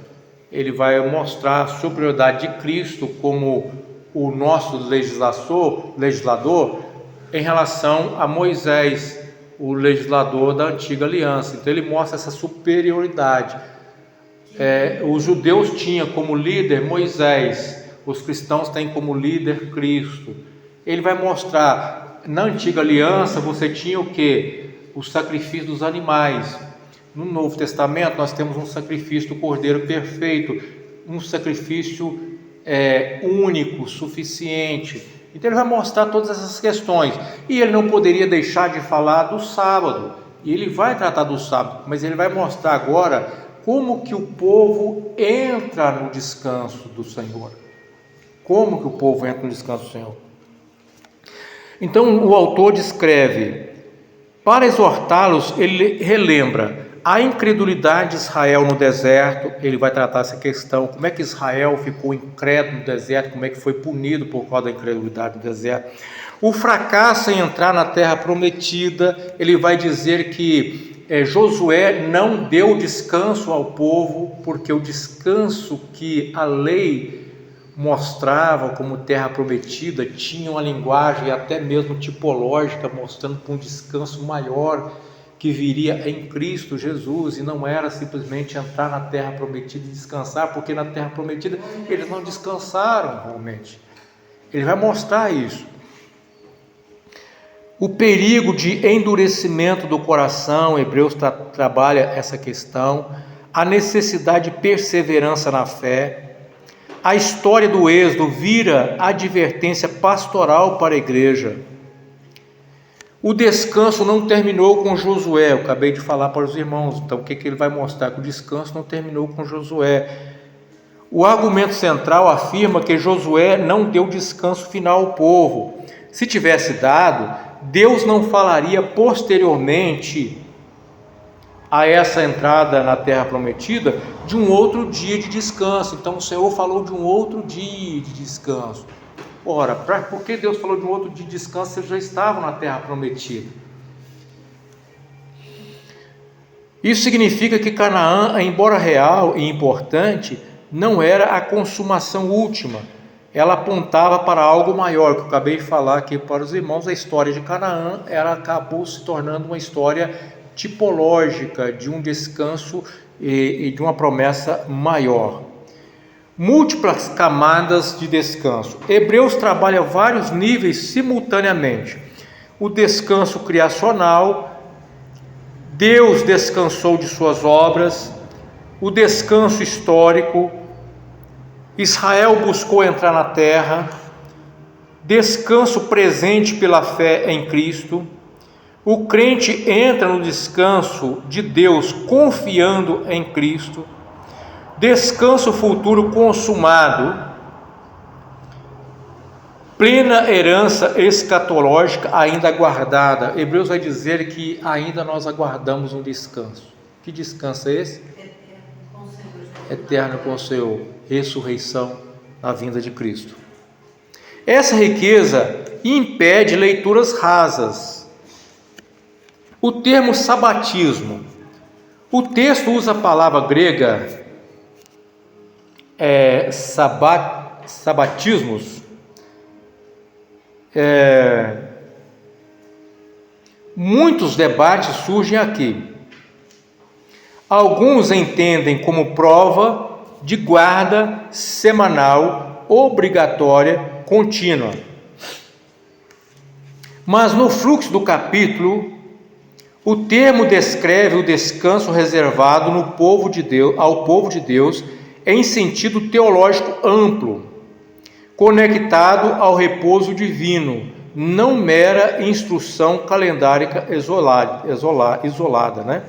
Ele vai mostrar a superioridade de Cristo como o nosso legislador em relação a Moisés, o legislador da antiga aliança. Então ele mostra essa superioridade. Os judeus tinham como líder Moisés, os cristãos têm como líder Cristo. Ele vai mostrar, na antiga aliança você tinha o quê? O sacrifício dos animais. No Novo Testamento nós temos um sacrifício do Cordeiro perfeito, um sacrifício único, suficiente. Então ele vai mostrar todas essas questões. E ele não poderia deixar de falar do sábado. E ele vai tratar do sábado, mas ele vai mostrar agora como que o povo entra no descanso do Senhor. Como que o povo entra no descanso do Senhor? Então o autor descreve, para exortá-los, ele relembra a incredulidade de Israel no deserto. Ele vai tratar essa questão, como é que Israel ficou incrédulo no deserto, como é que foi punido por causa da incredulidade no deserto. O fracasso em entrar na terra prometida. Ele vai dizer que Josué não deu descanso ao povo, porque o descanso que a lei mostrava como terra prometida tinha uma linguagem até mesmo tipológica, mostrando para um descanso maior que viria em Cristo Jesus, e não era simplesmente entrar na terra prometida e descansar, porque na terra prometida eles não descansaram realmente. Ele vai mostrar isso. O perigo de endurecimento do coração, Hebreus trabalha essa questão, a necessidade de perseverança na fé. A história do Êxodo vira advertência pastoral para a igreja. O descanso não terminou com Josué, eu acabei de falar para os irmãos, então o que ele vai mostrar? Que o descanso não terminou com Josué. O argumento central afirma que Josué não deu descanso final ao povo. Se tivesse dado, Deus não falaria posteriormente a essa entrada na terra prometida de um outro dia de descanso. Então o Senhor falou de um outro dia de descanso. Ora, por que Deus falou de um outro dia de descanso se eles já estavam na terra prometida? Isso significa que Canaã, embora real e importante, não era a consumação última. Ela apontava para algo maior, que eu acabei de falar aqui para os irmãos. A história de Canaã, ela acabou se tornando uma história tipológica de um descanso e de uma promessa maior. Múltiplas camadas de descanso. Hebreus trabalha vários níveis simultaneamente. O descanso criacional, Deus descansou de suas obras. O descanso histórico, Israel buscou entrar na terra. Descanso presente pela fé em Cristo. O crente entra no descanso de Deus confiando em Cristo. Descanso futuro consumado, plena herança escatológica ainda aguardada. Hebreus vai dizer que ainda nós aguardamos um descanso. Que descanso é esse? Eterno com o Senhor, ressurreição na vinda de Cristo. Essa riqueza impede leituras rasas. O termo sabatismo, o texto usa a palavra grega sabatismos. Muitos debates surgem aqui. Alguns entendem como prova de guarda semanal, obrigatória, contínua. Mas no fluxo do capítulo, o termo descreve o descanso reservado no povo de Deus, ao povo de Deus, em sentido teológico amplo, conectado ao repouso divino, não mera instrução calendárica isolada, né?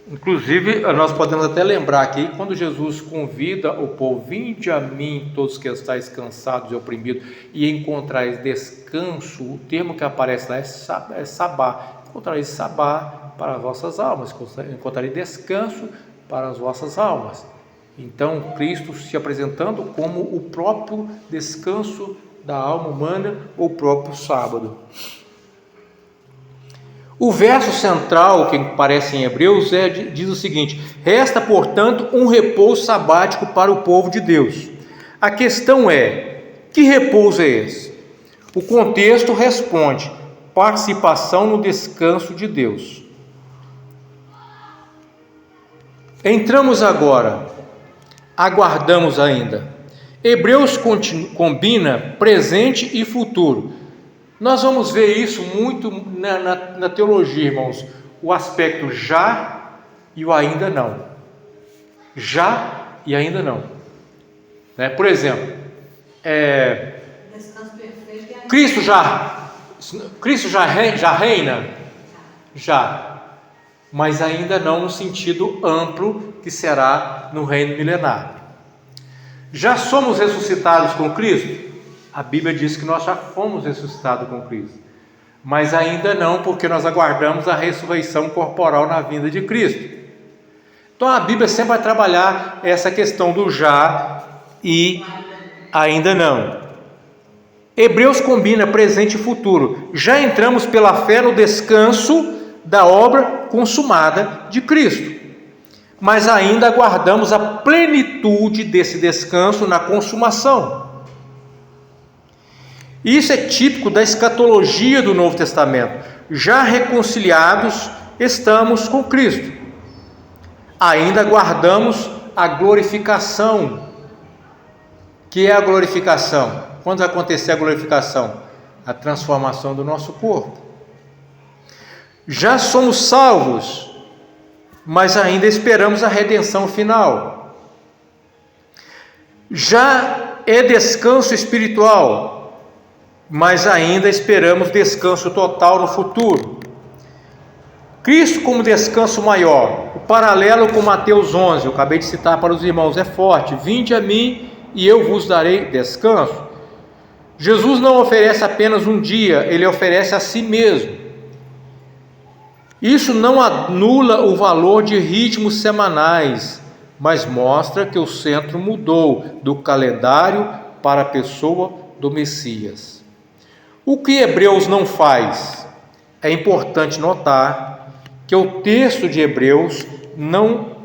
Inclusive, nós podemos até lembrar aqui, quando Jesus convida o povo, vinde a mim todos que estáis cansados e oprimidos, e encontrais descanso, o termo que aparece lá é sabá, encontrareis sabá para as vossas almas, encontrareis descanso para as vossas almas. Então, Cristo se apresentando como o próprio descanso da alma humana, ou o próprio sábado. O verso central que aparece em Hebreus diz o seguinte: resta, portanto, um repouso sabático para o povo de Deus. A questão é: que repouso é esse? O contexto responde: participação no descanso de Deus. Entramos agora, aguardamos ainda. Hebreus combina presente e futuro. Nós vamos ver isso muito na teologia, irmãos. O aspecto já e o ainda não. Já e ainda não. Por exemplo, Descanso perfeito e Cristo já reina? Já. Mas ainda não no sentido amplo que será no reino milenar. Já somos ressuscitados com Cristo? A Bíblia diz que nós já fomos ressuscitados com Cristo, mas ainda não, porque nós aguardamos a ressurreição corporal na vinda de Cristo. Então a Bíblia sempre vai trabalhar essa questão do já e ainda não. Hebreus combina presente e futuro. Já entramos pela fé no descanso da obra consumada de Cristo, mas ainda aguardamos a plenitude desse descanso na consumação. Isso é típico da escatologia do Novo Testamento. Já reconciliados, estamos com Cristo. Ainda aguardamos a glorificação. Que é a glorificação? Quando vai acontecer a glorificação? A transformação do nosso corpo. Já somos salvos, mas ainda esperamos a redenção final. Já é descanso espiritual, mas ainda esperamos descanso total no futuro. Cristo como descanso maior. O paralelo com Mateus 11, eu acabei de citar para os irmãos, é forte: vinde a mim e eu vos darei descanso. Jesus não oferece apenas um dia, ele oferece a si mesmo. Isso não anula o valor de ritmos semanais, mas mostra que o centro mudou do calendário para a pessoa do Messias. O que Hebreus não faz? É importante notar que o texto de Hebreus não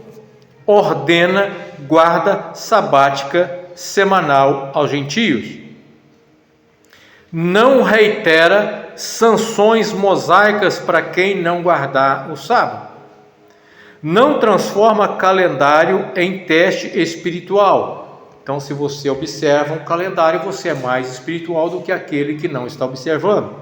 ordena guarda sabática semanal aos gentios. Não reitera sanções mosaicas para quem não guardar o sábado. Não transforma calendário em teste espiritual. Então, se você observa um calendário, você é mais espiritual do que aquele que não está observando.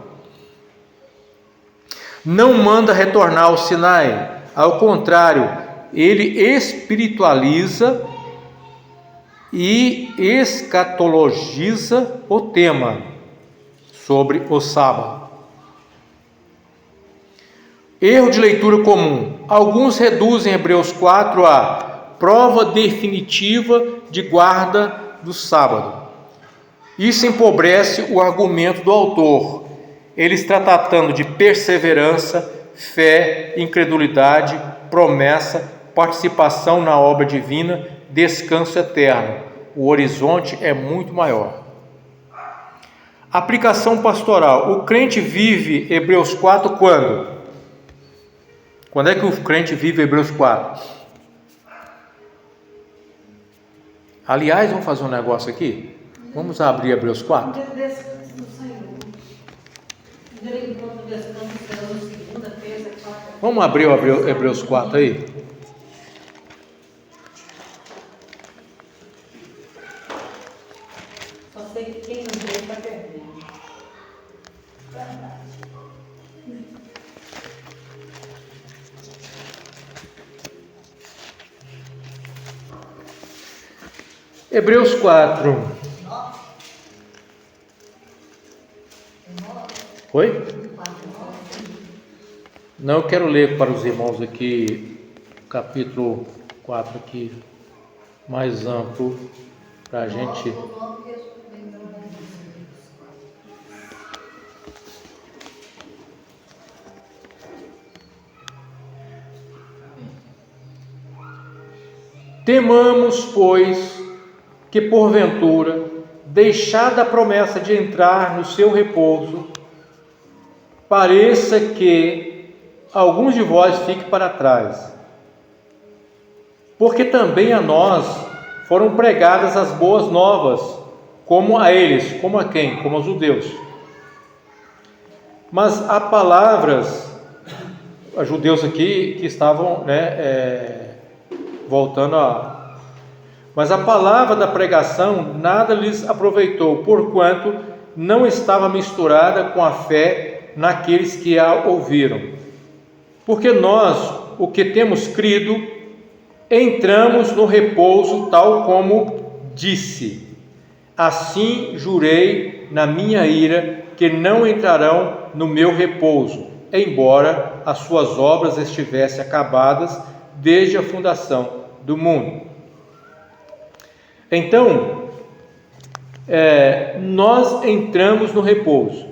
Não manda retornar ao Sinai. Ao contrário, ele espiritualiza e escatologiza o tema sobre o sábado. Erro de leitura comum. Alguns reduzem Hebreus 4 a prova definitiva de guarda do sábado. Isso empobrece o argumento do autor. Ele está tratando de perseverança, fé, incredulidade, promessa, participação na obra divina, descanso eterno. O horizonte é muito maior. Aplicação pastoral. O crente vive Hebreus 4 quando? Quando é que o crente vive Hebreus 4? Aliás, vamos fazer um negócio aqui? Vamos abrir Hebreus 4? Descanso do Senhor. Enquanto descanso será na segunda, terça, quarta. Vamos abrir o Hebreus 4 aí? Só sei que quem não vê está perdendo. Hebreus 4. Oi? Não, eu quero ler para os irmãos aqui, capítulo 4 aqui, mais amplo, para a gente... Temamos, pois, que porventura, deixada a promessa de entrar no seu repouso, pareça que alguns de vós fiquem para trás, porque também a nós foram pregadas as boas novas, como a eles, como a quem? Como aos judeus. Mas há palavras, os judeus aqui que estavam voltando a... Mas a palavra da pregação nada lhes aproveitou, porquanto não estava misturada com a fé naqueles que a ouviram. Porque nós, o que temos crido, entramos no repouso, tal como disse: assim jurei na minha ira que não entrarão no meu repouso, embora as suas obras estivessem acabadas desde a fundação do mundo. Então, nós entramos no repouso,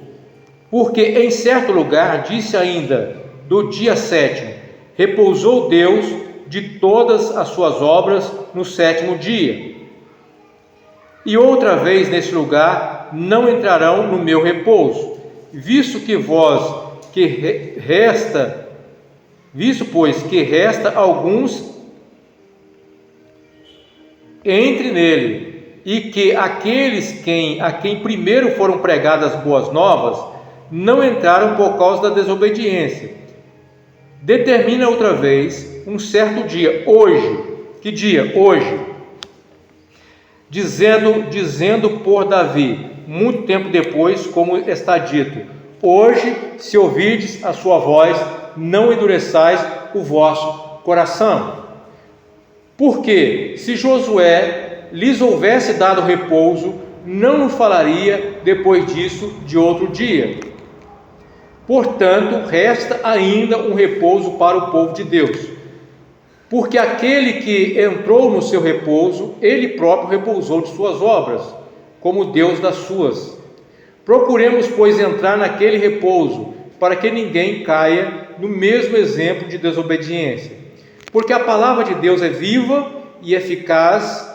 porque em certo lugar disse ainda, do dia 7º, repousou Deus de todas as suas obras no 7º dia. E outra vez nesse lugar, não entrarão no meu repouso, visto pois que resta alguns entre nele, e que aqueles a quem primeiro foram pregadas as boas novas, não entraram por causa da desobediência. Determina outra vez um certo dia, hoje. Que dia? Hoje. Dizendo por Davi, muito tempo depois, como está dito: hoje, se ouvirdes a sua voz, não endureçais o vosso coração. Porque se Josué lhes houvesse dado repouso, não falaria depois disso de outro dia. Portanto, resta ainda um repouso para o povo de Deus. Porque aquele que entrou no seu repouso, ele próprio repousou de suas obras, como Deus das suas. Procuremos, pois, entrar naquele repouso, para que ninguém caia no mesmo exemplo de desobediência. Porque a palavra de Deus é viva e eficaz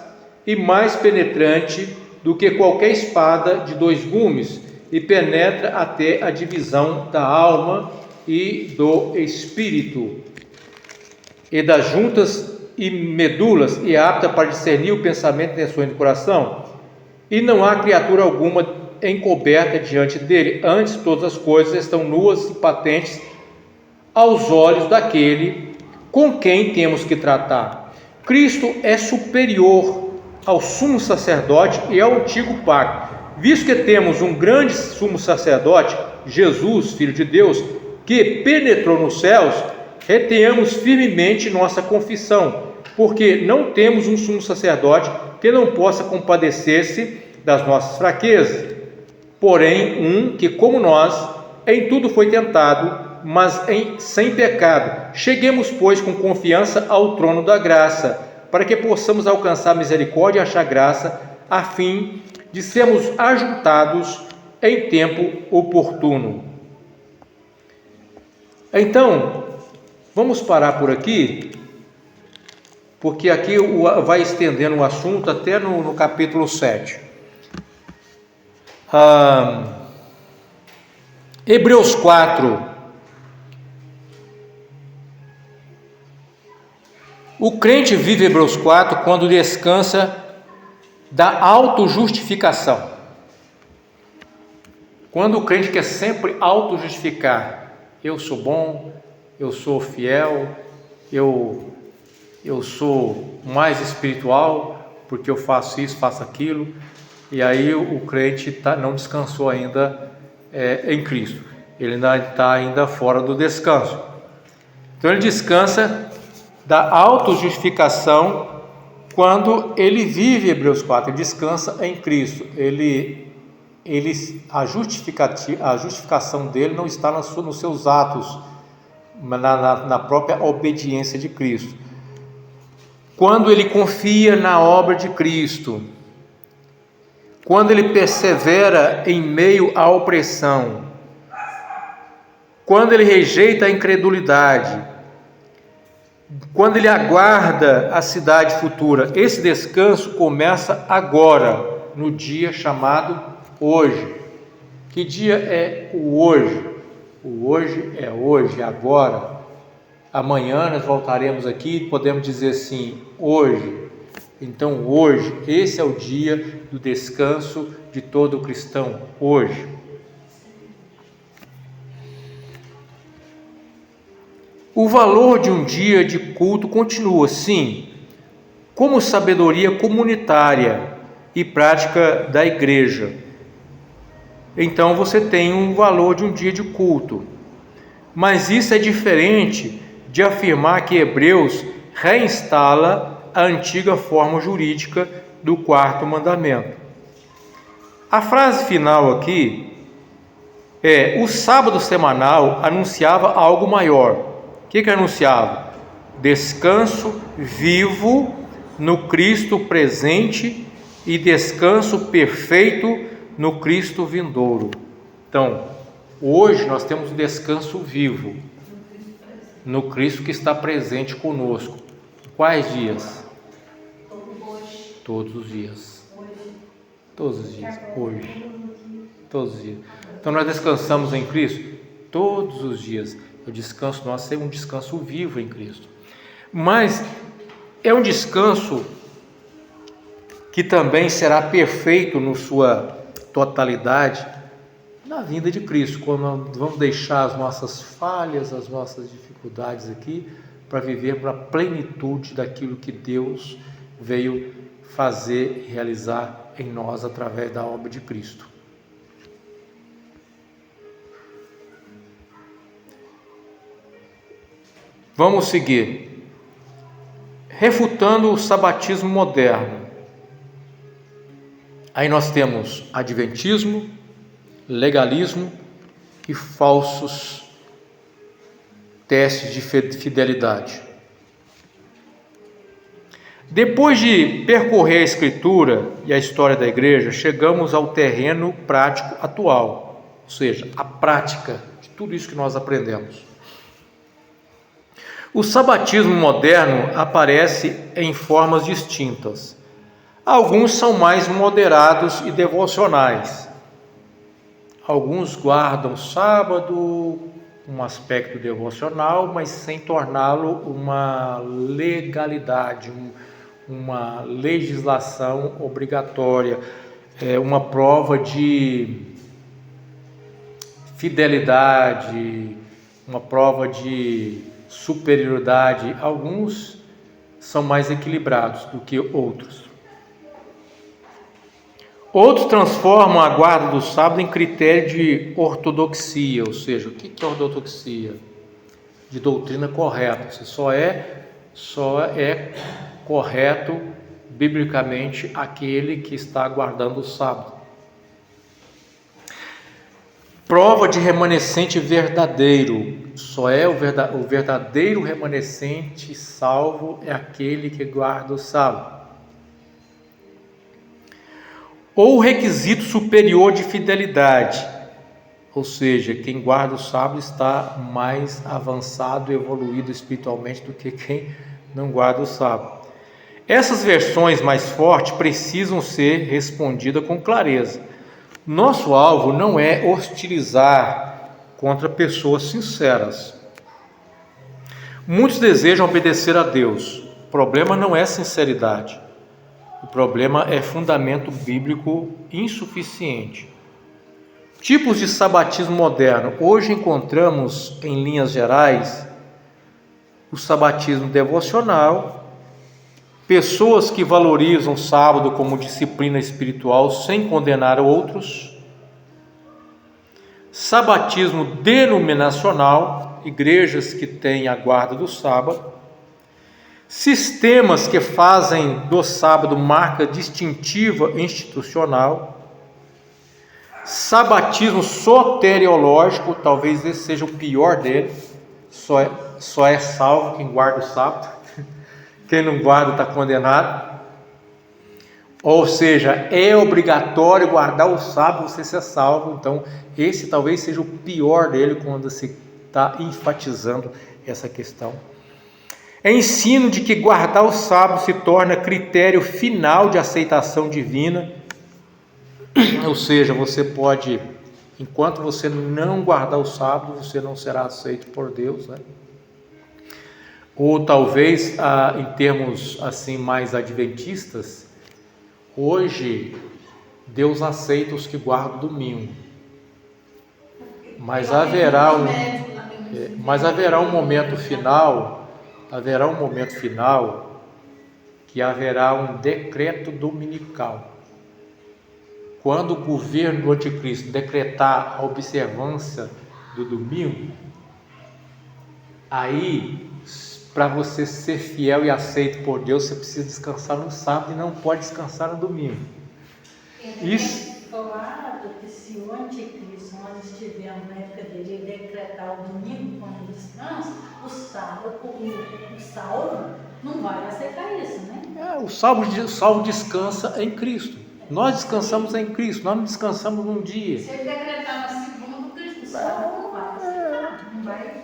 e mais penetrante do que qualquer espada de 2 gumes, e penetra até a divisão da alma e do espírito, e das juntas e medulas, e é apta para discernir o pensamento e intenções do coração. E não há criatura alguma encoberta diante dele, antes todas as coisas estão nuas e patentes aos olhos daquele com quem temos que tratar. Cristo é superior ao sumo sacerdote e ao antigo pacto, visto que temos um grande sumo sacerdote, Jesus, Filho de Deus, que penetrou nos céus. Retenhamos firmemente nossa confissão, porque não temos um sumo sacerdote que não possa compadecer-se das nossas fraquezas, porém um que, como nós, em tudo foi tentado, mas sem pecado. Cheguemos, pois, com confiança ao trono da graça, para que possamos alcançar misericórdia e achar graça, a fim de sermos ajuntados em tempo oportuno. Então, vamos parar por aqui, porque aqui vai estendendo o assunto até no capítulo 7. Hebreus 4. O crente vive Hebreus 4 quando descansa da autojustificação. Quando o crente quer sempre autojustificar, eu sou bom, eu sou fiel, eu sou mais espiritual, porque eu faço isso, faço aquilo, e aí o crente não descansou ainda em Cristo, ele ainda está fora do descanso. Então ele descansa da autojustificação quando ele vive Hebreus 4, ele descansa em Cristo, a justificação dele não está nos seus atos, mas na própria obediência de Cristo. Quando ele confia na obra de Cristo, quando ele persevera em meio à opressão, quando ele rejeita a incredulidade, quando ele aguarda a cidade futura, esse descanso começa agora, no dia chamado hoje. Que dia é o hoje? O hoje é hoje, agora. Amanhã nós voltaremos aqui e podemos dizer assim, hoje. Então hoje, esse é o dia do descanso de todo cristão, hoje. O valor de um dia de culto continua, sim, como sabedoria comunitária e prática da igreja. Então você tem um valor de um dia de culto. Mas isso é diferente de afirmar que Hebreus reinstala a antiga forma jurídica do quarto mandamento. A frase final aqui é: o sábado semanal anunciava algo maior. O que anunciava? Descanso vivo no Cristo presente e descanso perfeito no Cristo vindouro. Então, hoje nós temos um descanso vivo no Cristo que está presente conosco. Quais dias? Todos os dias. Todos os dias. Hoje. Todos os dias. Então nós descansamos em Cristo todos os dias. O descanso nosso é um descanso vivo em Cristo. Mas é um descanso que também será perfeito na sua totalidade na vinda de Cristo, quando nós vamos deixar as nossas falhas, as nossas dificuldades aqui, para viver para a plenitude daquilo que Deus veio fazer e realizar em nós através da obra de Cristo. Vamos seguir. Refutando o sabatismo moderno. Aí nós temos adventismo, legalismo e falsos testes de fidelidade. Depois de percorrer a Escritura e a história da igreja, chegamos ao terreno prático atual, ou seja, a prática de tudo isso que nós aprendemos. O sabatismo moderno aparece em formas distintas. Alguns são mais moderados e devocionais. Alguns guardam o sábado, um aspecto devocional, mas sem torná-lo uma legalidade, uma legislação obrigatória, uma prova de fidelidade, uma prova de superioridade. Alguns são mais equilibrados do que outros. Outros transformam a guarda do sábado em critério de ortodoxia, ou seja, o que é ortodoxia? De doutrina correta. Você só é correto biblicamente aquele que está guardando o sábado. Prova de remanescente verdadeiro. Só é o verdadeiro remanescente salvo é aquele que guarda o sábado. Ou requisito superior de fidelidade, ou seja, quem guarda o sábado está mais avançado e evoluído espiritualmente do que quem não guarda o sábado. Essas versões mais fortes precisam ser respondidas com clareza. Nosso alvo não é hostilizar contra pessoas sinceras. Muitos desejam obedecer a Deus. O problema não é sinceridade. O problema é fundamento bíblico insuficiente. Tipos de sabatismo moderno. Hoje encontramos, em linhas gerais, o sabatismo devocional, pessoas que valorizam o sábado como disciplina espiritual sem condenar outros, sabatismo denominacional, igrejas que têm a guarda do sábado, sistemas que fazem do sábado marca distintiva institucional, sabatismo soteriológico, talvez esse seja o pior dele, só é salvo quem guarda o sábado, quem não guarda está condenado, ou seja, é obrigatório guardar o sábado você ser salvo. Então esse talvez seja o pior dele quando se está enfatizando essa questão. É ensino de que guardar o sábado se torna critério final de aceitação divina, ou seja, você pode, enquanto você não guardar o sábado, você não será aceito por Deus, né? Ou talvez, em termos assim mais adventistas, hoje Deus aceita os que guardam o domingo. Mas haverá um momento final, que haverá um decreto dominical. Quando o governo do anticristo decretar a observância do domingo, aí, para você ser fiel e aceito por Deus, você precisa descansar no sábado e não pode descansar no domingo. Isso. Claro que se o anticristo, nós estivermos na época dele, decretar o domingo como descanso, o salvo não vai aceitar isso, né? O salvo descansa em Cristo. Nós descansamos em Cristo, nós não descansamos num dia. Se ele decretar na segunda, o Cristo salvo não vai aceitar, não vai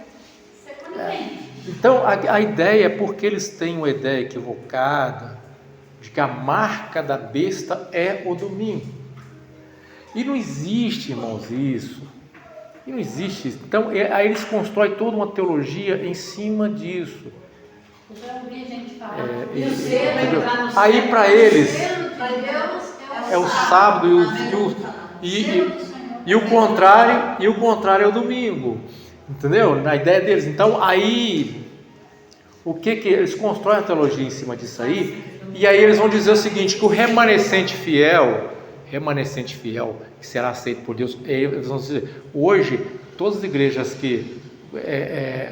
ser conivente. Então, a ideia é porque eles têm uma ideia equivocada de que a marca da besta é o domingo. E não existe, irmãos, isso. E não existe. Então, aí eles constroem toda uma teologia em cima disso. Eu já ouvi gente falar. Aí para eles é o sábado e o contrário é o domingo. Entendeu? Na ideia deles. Então, aí, o que eles constroem a teologia em cima disso aí? E aí eles vão dizer o seguinte, que o remanescente fiel, que será aceito por Deus, eles vão dizer, hoje, todas as igrejas que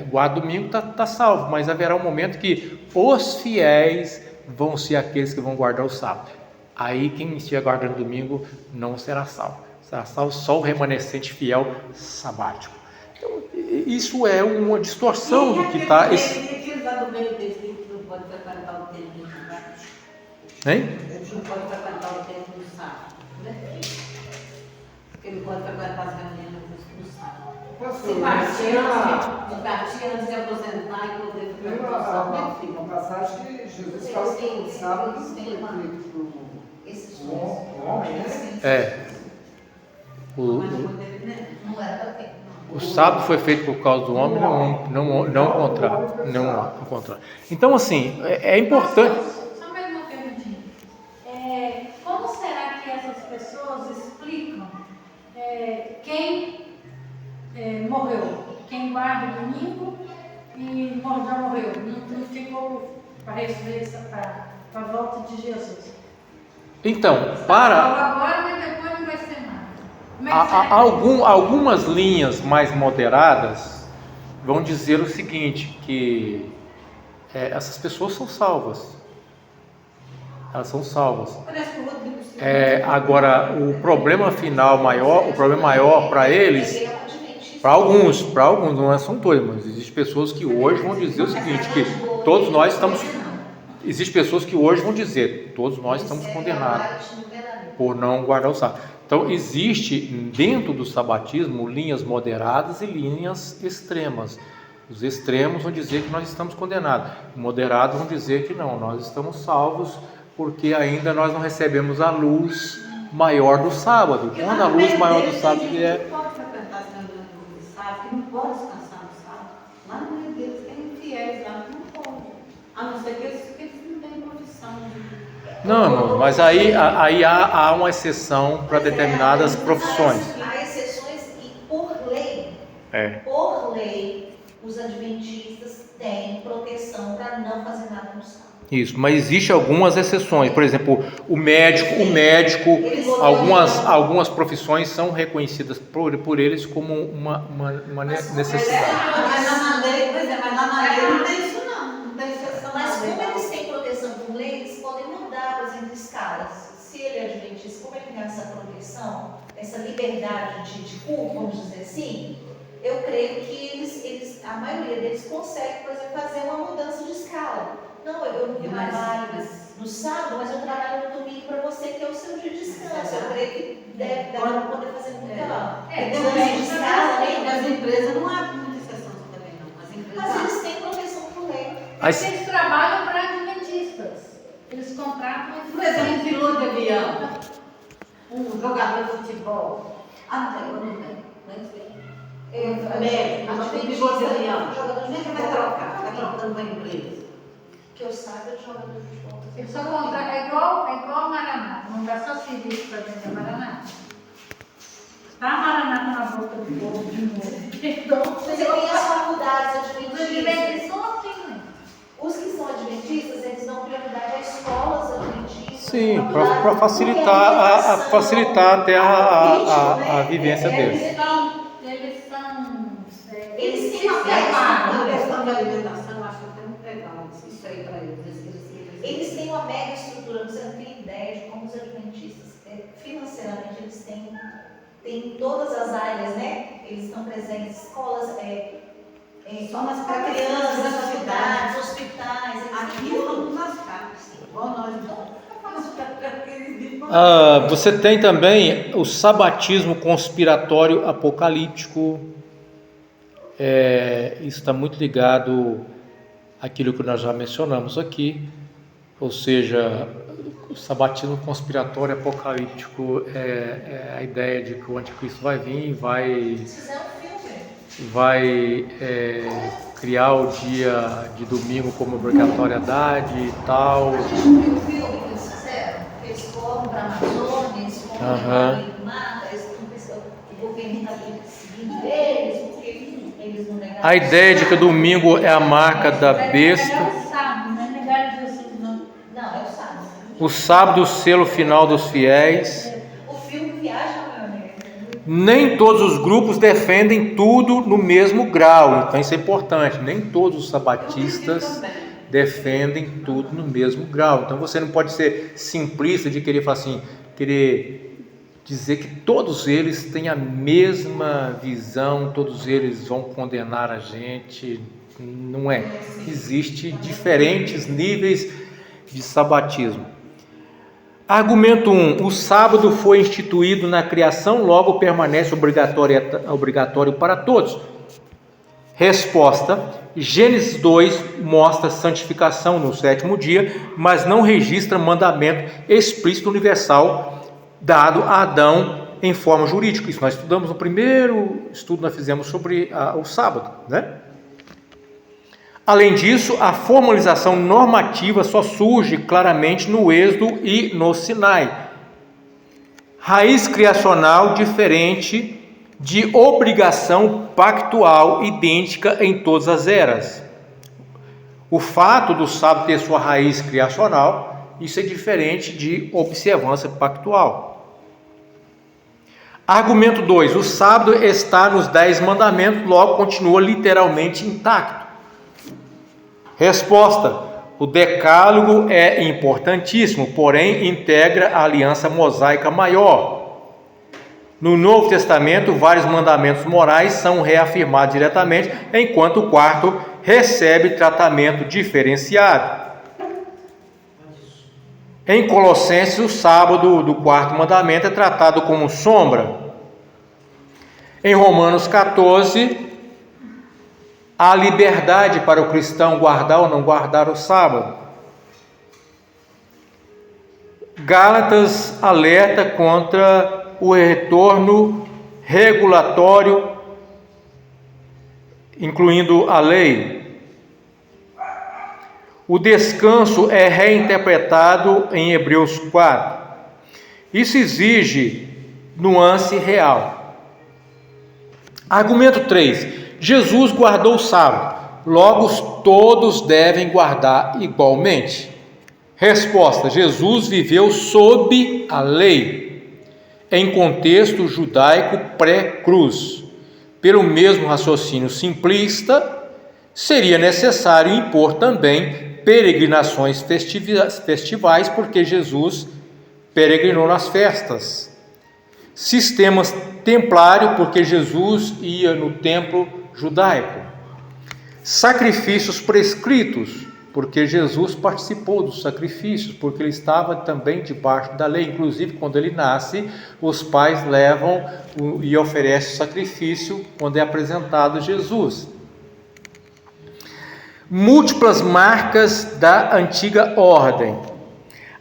guardam domingo está salvo, mas haverá um momento que os fiéis vão ser aqueles que vão guardar o sábado. Aí, quem estiver guardando domingo não será salvo. Será salvo só o remanescente fiel sabático. Então, isso é uma distorção do que está. Aquele lá do meio desse que não pode frequentar o templo do sábado. Hein? Ele não pode frequentar o templo do sábado. Ele não pode frequentar as reuniões do sábado. Se partir antes de aposentar e poder frequentar o sábado, Uma passagem que Jesus fala que o sábado foi feito para o homem, né? Não era para ter. O sábado foi feito por causa do homem, não o contrário. Então, assim, é importante. Só mais uma perguntinha. Como será que essas pessoas explicam quem morreu? Quem guarda o domingo e já morreu? Não ficou para ressurreição, para a volta de Jesus. Então, Agora, mas depois não vai ser nada. Algumas linhas mais moderadas vão dizer o seguinte, que essas pessoas são salvas. Elas são salvas. parece que o Rodrigo Agora, o problema maior para eles, para alguns, não são todos, mas existem pessoas que hoje vão dizer o seguinte, que todos nós estamos... Existem pessoas que hoje vão dizer, todos nós estamos condenados por não guardar o sábado. Então, existe dentro do sabatismo linhas moderadas e linhas extremas. Os extremos vão dizer que nós estamos condenados. Os moderados vão dizer que não, nós estamos salvos porque ainda nós não recebemos a luz maior do sábado. Quando a luz maior do sábado vier... Não pode frequentar as reuniões do sábado, que não pode descansar no sábado. Lá no meio deles tem fiéis lá que não podem. A não ser que eles não têm profissão. Não, mas aí há uma exceção para determinadas profissões. Há exceções e por lei, os adventistas têm proteção para não fazer nada no sábado. Isso, mas existem algumas exceções. Por exemplo, o médico, algumas profissões são reconhecidas por eles como uma necessidade. Mas lá na lei não tem isso não. Não tem exceção. Mas como eles têm proteção por lei, eles podem mudar, por exemplo, escalas. Se ele é adventista, como ele tem essa proteção, essa liberdade de culto, vamos dizer assim, eu creio que a maioria deles consegue, por exemplo, fazer uma mudança de escala. Não, eu não trabalho no sábado, mas eu trabalho no domingo para você, que é o seu dia de descanso. Eu creio que deve dar para poder fazer muita mudança de escala. As empresas não há muita exceção também não. Mas eles têm proteção por lei. Eles trabalham para adventistas. Eles contratam... Por exemplo, um piloto de avião, um jogador de futebol. Ah, não tem, não tem. Médico, mas tem bigotariano. jogador Como de é que vai futebol. trocar? Tá trocando para empresa. Que eu saiba de jogador de futebol. Eu só contar, é igual a Maranata, não dá só serviço para vender Maranata. Tá a Maranata na boca do povo de novo. Então, Você tem as faculdades os adventistas. adventistas são assim, né? Os que são adventistas, eles dão prioridade a escolas adventistas. Sim, faculdades, para porque facilitar até a vivência deles. Eles são Eles têm uma Na mega questão de alimentação, eu acho que eu tenho que pegar isso aí para eles. Eles têm uma mega estrutura, você não tem ideia de como os adventistas, financeiramente, eles têm todas as áreas, né? Eles estão presentes, escolas, Só nas para crianças, das faculdades, hospitais. Eles Aqui têm vamos lascar. Igual nós. Você tem também o sabatismo conspiratório apocalíptico. Isso está muito ligado àquilo que nós já mencionamos aqui, ou seja, o sabatismo conspiratório apocalíptico é a ideia de que o anticristo vai vir e vai criar o dia de domingo como obrigatoriedade e tal. A gente viu o filme que eles fizeram, eles foram para a Amazônia, eles foram para o mata, o governo está seguindo eles, porque eles não negaram. A ideia de que domingo é a marca da besta. É o sábado, não é negar Jesus, não. Não, é o sábado. O sábado, o selo final dos fiéis. O filme viaja na maionese. Nem todos os grupos defendem tudo no mesmo grau, então isso é importante. Nem todos os sabatistas defendem tudo no mesmo grau. Então você não pode ser simplista de querer falar assim, querer dizer que todos eles têm a mesma visão, todos eles vão condenar a gente. Não é. Existem diferentes níveis de sabatismo. Argumento 1. O sábado foi instituído na criação, logo permanece obrigatório para todos. Resposta. Gênesis 2 mostra santificação no sétimo dia, mas não registra mandamento explícito universal dado a Adão em forma jurídica. Isso nós estudamos no primeiro estudo que nós fizemos sobre o sábado, né? Além disso, a formalização normativa só surge claramente no Êxodo e no Sinai. Raiz criacional diferente de obrigação pactual idêntica em todas as eras. O fato do sábado ter sua raiz criacional, isso é diferente de observância pactual. Argumento 2. O sábado está nos 10 mandamentos, logo continua literalmente intacto. Resposta. O decálogo é importantíssimo, porém integra a aliança mosaica maior. No Novo Testamento, vários mandamentos morais são reafirmados diretamente, enquanto o quarto recebe tratamento diferenciado. Em Colossenses, o sábado do quarto mandamento é tratado como sombra. Em Romanos 14, há liberdade para o cristão guardar ou não guardar o sábado. Gálatas alerta contra o retorno regulatório, incluindo a lei. O descanso é reinterpretado em Hebreus 4. Isso exige nuance real. Argumento 3. Jesus guardou o sábado, logo todos devem guardar igualmente. Resposta. Jesus viveu sob a lei, em contexto judaico pré-cruz. Pelo mesmo raciocínio simplista, seria necessário impor também peregrinações festivais, porque Jesus peregrinou nas festas. Sistemas templário, porque Jesus ia no templo judaico. Sacrifícios prescritos, porque Jesus participou dos sacrifícios, porque ele estava também debaixo da lei. Inclusive, quando ele nasce, os pais levam e oferecem o sacrifício quando é apresentado Jesus. Múltiplas marcas da antiga ordem.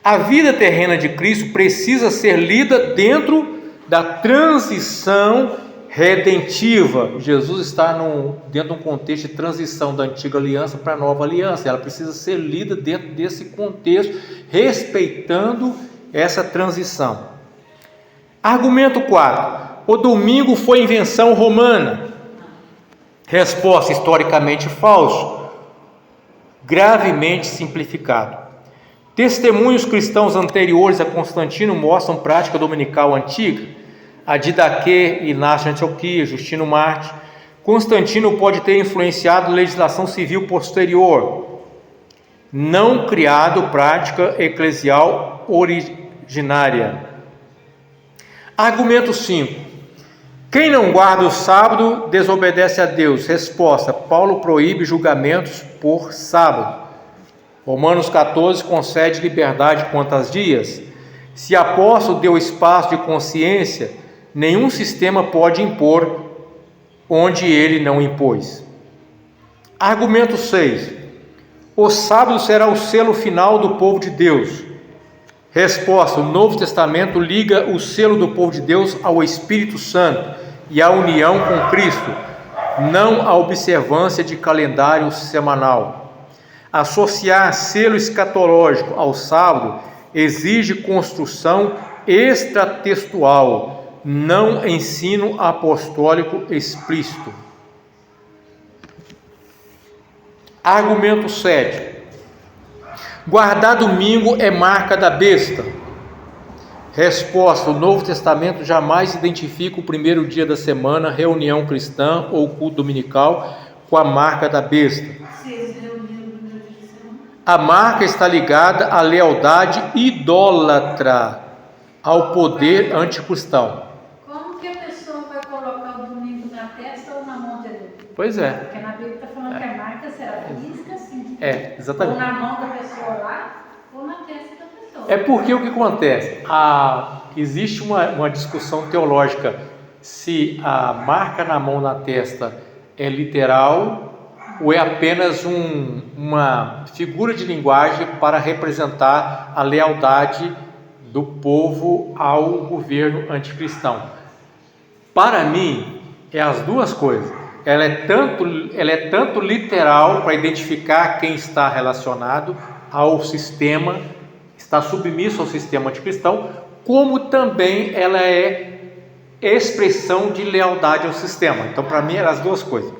A vida terrena de Cristo precisa ser lida dentro da transição redentiva. Jesus está dentro de um contexto de transição da antiga aliança para a nova aliança. Ela precisa ser lida dentro desse contexto, respeitando essa transição. Argumento 4. O domingo foi invenção romana. Resposta: historicamente falso, gravemente simplificado. Testemunhos cristãos anteriores a Constantino mostram prática dominical antiga. A Didaquê, Inácio de Antioquia, Justino Marte. Constantino pode ter influenciado legislação civil posterior, não criado prática eclesial originária. Argumento 5. Quem não guarda o sábado desobedece a Deus. Resposta: Paulo proíbe julgamentos por sábado. Romanos 14 concede liberdade quanto aos dias. Se apóstolo deu espaço de consciência, nenhum sistema pode impor onde ele não impôs. Argumento 6. O sábado será o selo final do povo de Deus. Resposta: o Novo Testamento liga o selo do povo de Deus ao Espírito Santo e à união com Cristo, não à observância de calendário semanal. Associar selo escatológico ao sábado exige construção extratextual, não ensino apostólico explícito. Argumento 7. Guardar domingo é marca da besta. Resposta: o Novo Testamento jamais identifica o primeiro dia da semana, reunião cristã ou culto dominical com a marca da besta. A marca está ligada à lealdade idólatra, ao poder anticristão. Como que a pessoa vai colocar o domingo na testa ou na mão de Deus? Pois é. Porque na Bíblia está falando que a marca será física, assim. Exatamente. Ou na mão da pessoa lá, ou na testa da pessoa. É porque o que acontece? Existe uma discussão teológica se a marca na mão, na testa é literal ou é apenas uma figura de linguagem para representar a lealdade do povo ao governo anticristão. Para mim, é as duas coisas. Ela é tanto literal para identificar quem está relacionado ao sistema, está submisso ao sistema anticristão, como também ela é expressão de lealdade ao sistema. Então, para mim, eram as duas coisas.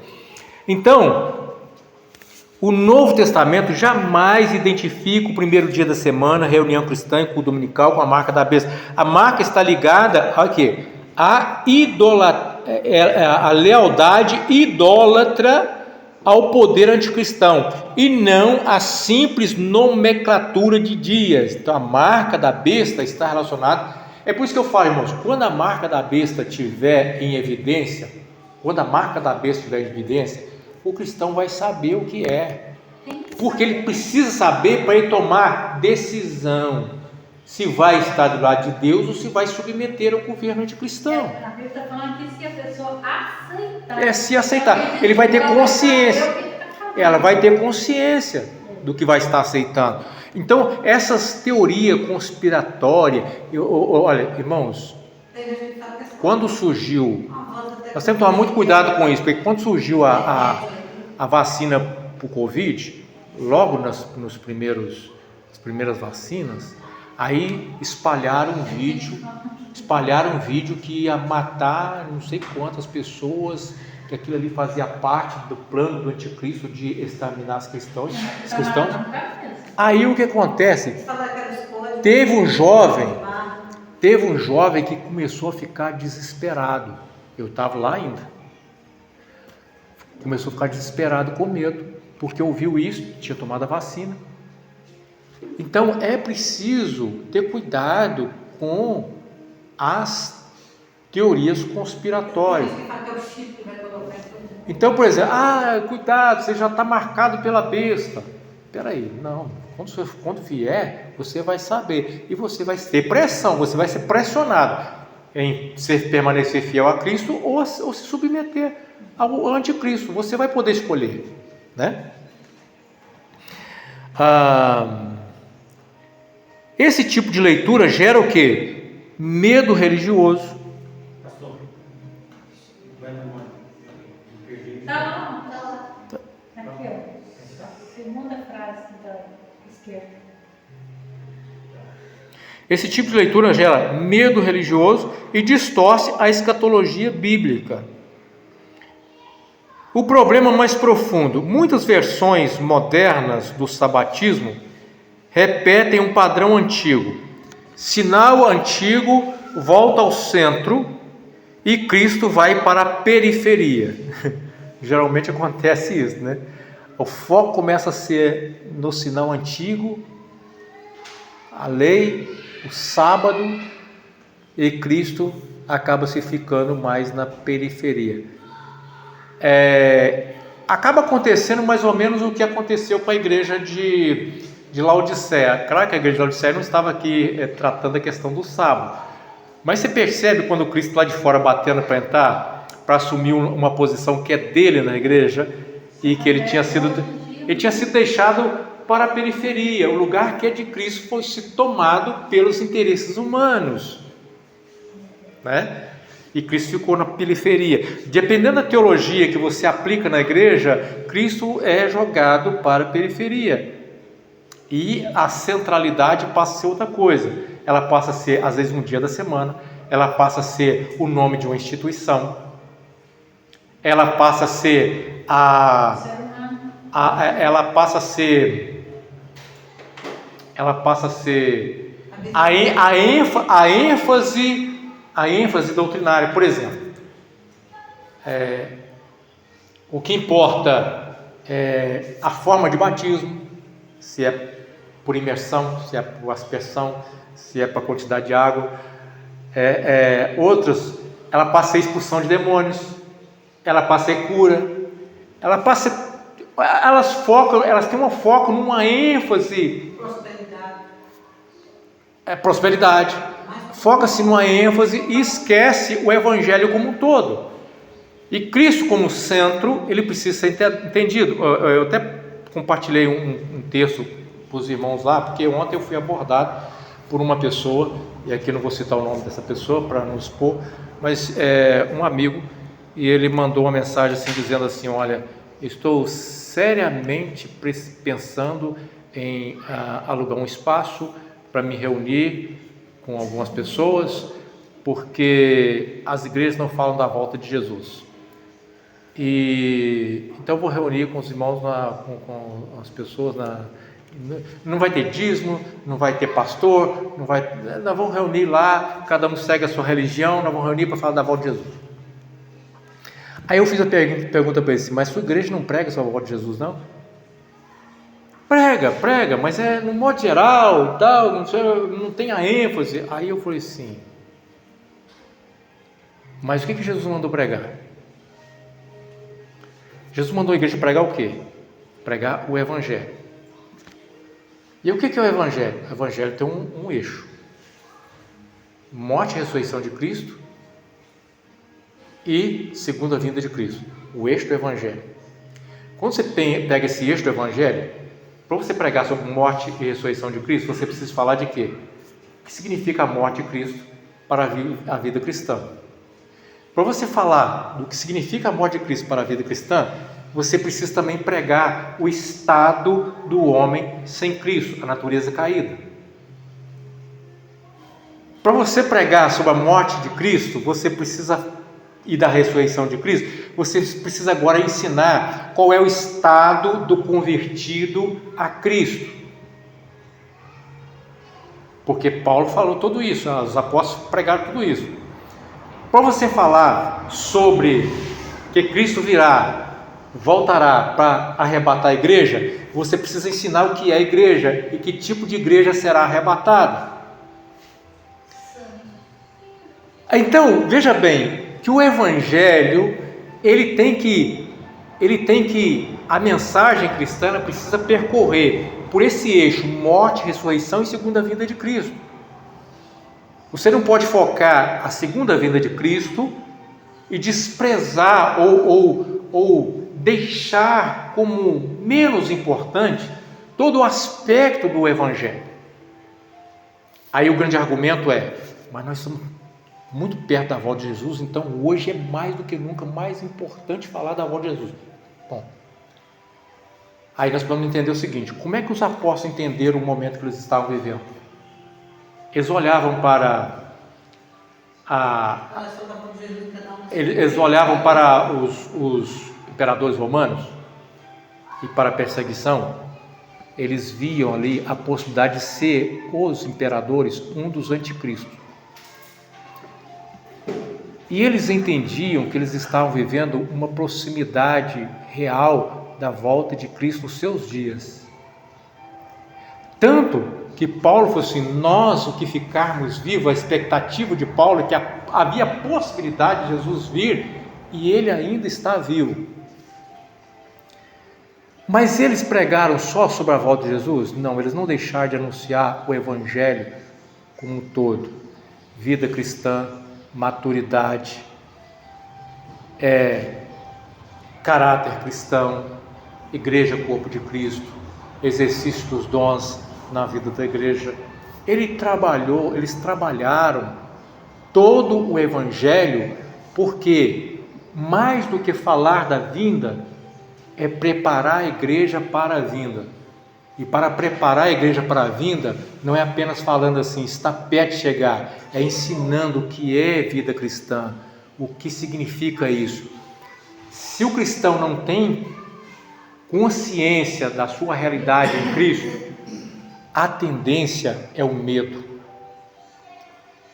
Então, o Novo Testamento jamais identifica o primeiro dia da semana, reunião cristã e culto dominical, com a marca da besta. A marca está ligada a quê? A lealdade idólatra ao poder anticristão e não a simples nomenclatura de dias. Então a marca da besta está relacionada. É por isso que eu falo, irmãos, quando a marca da besta estiver em evidência, o cristão vai saber o que é, porque ele precisa saber para ele tomar decisão se vai estar do lado de Deus ou se vai submeter ao governo anticristão. A Bíblia está falando que se a pessoa aceitar. Se aceitar, ele vai ter consciência. Ela vai ter consciência do que vai estar aceitando. Então, essas teorias conspiratórias, olha, irmãos, quando surgiu, nós temos que tomar muito cuidado com isso, porque quando surgiu a vacina para o Covid, logo nas primeiras vacinas, aí espalharam um vídeo que ia matar não sei quantas pessoas, que aquilo ali fazia parte do plano do anticristo de exterminar os cristãos. Aí o que acontece? Teve um jovem que começou a ficar desesperado. Eu estava lá ainda. Começou a ficar desesperado com medo, porque ouviu isso, tinha tomado a vacina. Então é preciso ter cuidado com as teorias conspiratórias. Então, por exemplo, cuidado, você já está marcado pela besta. Espera aí, não. Quando vier, você vai saber. E você vai ter pressão, você vai ser pressionado em permanecer fiel a Cristo ou se submeter ao anticristo. Você vai poder escolher, né? Esse tipo de leitura gera o quê? Medo religioso. Certo. Esse tipo de leitura gera medo religioso e distorce a escatologia bíblica. O problema mais profundo: muitas versões modernas do sabatismo repetem um padrão antigo. Sinal antigo volta ao centro e Cristo vai para a periferia. Geralmente acontece isso, né? O foco começa a ser no sinal antigo, a lei, o sábado, e Cristo acaba se ficando mais na periferia. Acaba acontecendo mais ou menos o que aconteceu com a igreja de Laodiceia. Claro que a igreja de Laodiceia não estava aqui tratando a questão do sábado, mas você percebe quando Cristo lá de fora batendo para entrar, para assumir uma posição que é dele na igreja, e que ele tinha sido deixado para a periferia. O lugar que é de Cristo foi se tomado pelos interesses humanos, né? E Cristo ficou na periferia. Dependendo da teologia que você aplica na igreja, Cristo é jogado para a periferia, e a centralidade passa a ser outra coisa. Ela passa a ser, às vezes, um dia da semana, ela passa a ser o nome de uma instituição, ela passa a ser ela passa a ser a ênfase doutrinária. Por exemplo, o que importa é a forma de batismo, se é por imersão, se é por aspersão, se é para quantidade de água. Outras, ela passa a expulsão de demônios, ela passa a cura, elas têm um foco numa ênfase. Prosperidade. Foca-se numa ênfase e esquece o evangelho como um todo. E Cristo como centro, ele precisa ser entendido. Eu até compartilhei um texto para os irmãos lá, porque ontem eu fui abordado por uma pessoa, e aqui não vou citar o nome dessa pessoa para não expor, mas um amigo, e ele mandou uma mensagem assim, dizendo assim: olha, estou seriamente pensando em alugar um espaço para me reunir com algumas pessoas, porque as igrejas não falam da volta de Jesus. E então eu vou reunir com os irmãos, com as pessoas, não vai ter dízimo, não vai ter pastor, nós vamos reunir lá, cada um segue a sua religião, nós vamos reunir para falar da volta de Jesus. Aí eu fiz a pergunta para ele assim: mas sua igreja não prega sobre a volta de Jesus, não? Prega, mas no modo geral e tal, não tem a ênfase. Aí eu falei assim: mas o que Jesus mandou pregar? Jesus mandou a igreja pregar o quê? Pregar o evangelho. E o que é o evangelho? O evangelho tem um eixo: morte e ressurreição de Cristo e segunda vinda de Cristo. O eixo do evangelho. Quando você pega esse eixo do evangelho, para você pregar sobre morte e ressurreição de Cristo, você precisa falar de quê? O que significa a morte de Cristo para a vida cristã? Para você falar do que significa a morte de Cristo para a vida cristã, você precisa também pregar o estado do homem sem Cristo, a natureza caída. Para você pregar sobre a morte de Cristo, você precisa, e da ressurreição de Cristo, você precisa agora ensinar qual é o estado do convertido a Cristo. Porque Paulo falou tudo isso, os apóstolos pregaram tudo isso. Para você falar sobre que Cristo voltará para arrebatar a igreja, você precisa ensinar o que é a igreja e que tipo de igreja será arrebatada. Então, veja bem, que o evangelho, a mensagem cristã precisa percorrer por esse eixo: morte, ressurreição e segunda vinda de Cristo. Você não pode focar a segunda vinda de Cristo e desprezar ou deixar como menos importante todo o aspecto do evangelho. Aí o grande argumento é: mas nós estamos muito perto da volta de Jesus, então hoje é mais do que nunca mais importante falar da volta de Jesus. Bom, Aí nós vamos entender o seguinte: como é que os apóstolos entenderam o momento que eles estavam vivendo? Eles olhavam para eles olhavam para os imperadores romanos e para a perseguição. Eles viam ali a possibilidade de ser os imperadores um dos anticristos. E eles entendiam que eles estavam vivendo uma proximidade real da volta de Cristo nos seus dias. Tanto que Paulo falou assim: nós, o que ficarmos vivos, a expectativa de Paulo é que havia possibilidade de Jesus vir e ele ainda está vivo. Mas eles pregaram só sobre a volta de Jesus? Não, eles não deixaram de anunciar o Evangelho como um todo. Vida cristã, maturidade, caráter cristão, igreja corpo de Cristo, exercício dos dons na vida da igreja. Eles trabalharam todo o Evangelho, porque mais do que falar da vinda, é preparar a igreja para a vinda. E para preparar a igreja para a vinda, não é apenas falando assim, está perto de chegar, é ensinando o que é vida cristã, o que significa isso. Se o cristão não tem consciência da sua realidade em Cristo, a tendência é o medo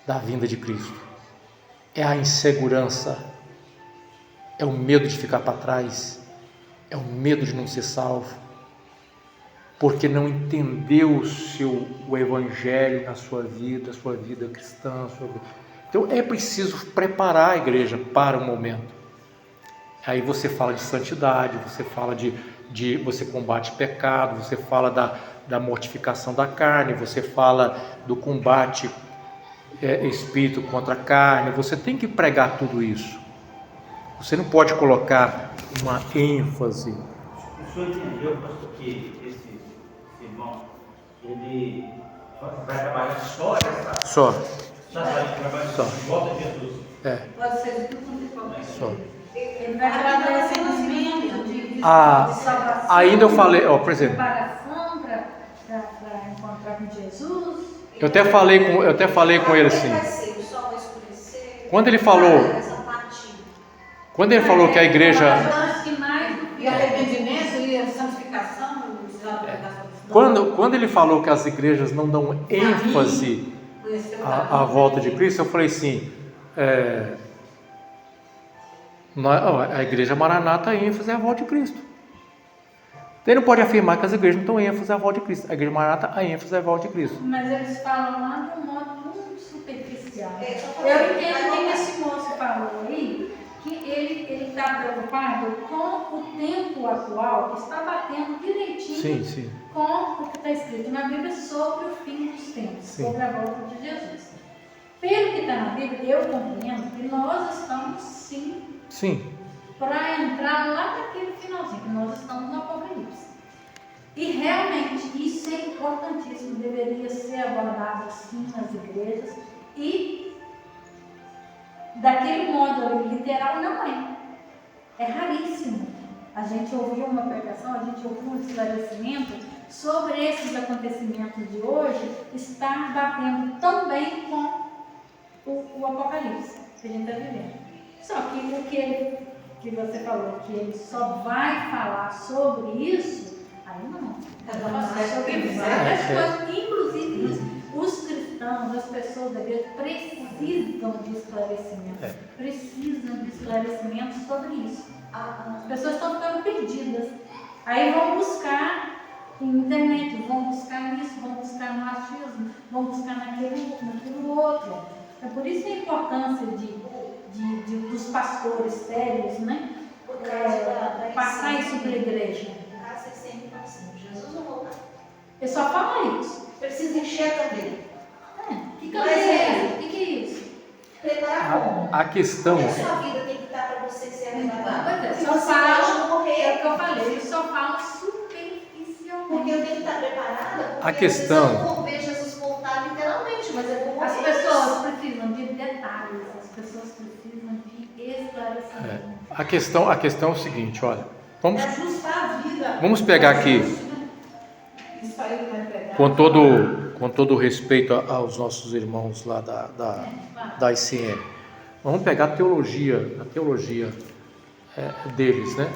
da vinda de Cristo, é a insegurança, é o medo de ficar para trás, é o medo de não ser salvo, porque não entendeu o Evangelho na sua vida cristã. Então é preciso preparar a igreja para o momento. Aí você fala de santidade, você fala você combate pecado, você fala da mortificação da carne, você fala do combate espírito contra a carne. Você tem que pregar tudo isso. Você não pode colocar uma ênfase. O senhor entendeu, pastor, que esse irmão, ele vai trabalhar só essa... Só. Vai trabalhar só. Volta de Jesus. Pode ser de tudo quanto for. Só. Ele vai trabalhar esse movimento de salvação, ainda eu falei, por exemplo, preparação para encontrar com Jesus. eu até falei com ele assim, Vai ser, o sol vai escurecer. quando ele falou que a igreja, E arrependimento e a santificação, quando ele falou que as igrejas não dão ênfase à volta de Cristo, eu falei assim, a igreja Maranata, a ênfase é a volta de Cristo. Ele não pode afirmar que as igrejas não dão ênfase à volta de Cristo. A igreja Maranata, a ênfase é a volta de Cristo. Mas eles falam lá de um modo muito superficial. Eu entendo que esse moço falou aí, que ele está preocupado com o tempo atual, que está batendo direitinho com o que está escrito na Bíblia sobre o fim dos tempos, sobre a volta de Jesus. Pelo que está na Bíblia, eu compreendo que nós estamos sim. Para entrar lá naquele finalzinho, que nós estamos no Apocalipse. E realmente isso é importantíssimo, deveria ser abordado assim nas igrejas e daquele modo literal não é. É raríssimo a gente ouvir uma pregação, a gente ouvir um esclarecimento sobre esses acontecimentos de hoje, estar batendo também com o Apocalipse que a gente está vivendo. Só que o que você falou, que ele só vai falar sobre isso, aí não. Sobre várias coisas, inclusive os cristãos, as pessoas da igreja precisam de esclarecimento. Precisam de esclarecimento sobre isso. As pessoas estão ficando perdidas. Aí vão buscar na internet, vão buscar nisso, vão buscar no achismo, vão buscar naquilo outro. É por isso a importância dos pastores sérios, né? Passar isso para a igreja. Você sempre fala assim, Jesus não voltar. Eu só falo isso. Precisa encher a cadeira. Que é isso? Preparar como? A questão... Porque a sua vida tem que estar para você ser arrebatado. Só falo, é o que eu falei, eu só falo superficialmente. Porque eu tenho que estar preparada. A questão... Eu não vou ver Jesus voltar literalmente, mas eu vou morrer. As pessoas precisam de detalhes, as pessoas precisam de esclarecimento. A questão é o seguinte, olha, vamos... É ajustar a vida. Vamos pegar aqui, Isso aí vai pegar. com todo respeito aos nossos irmãos lá da ICM, vamos pegar a teologia deles, né?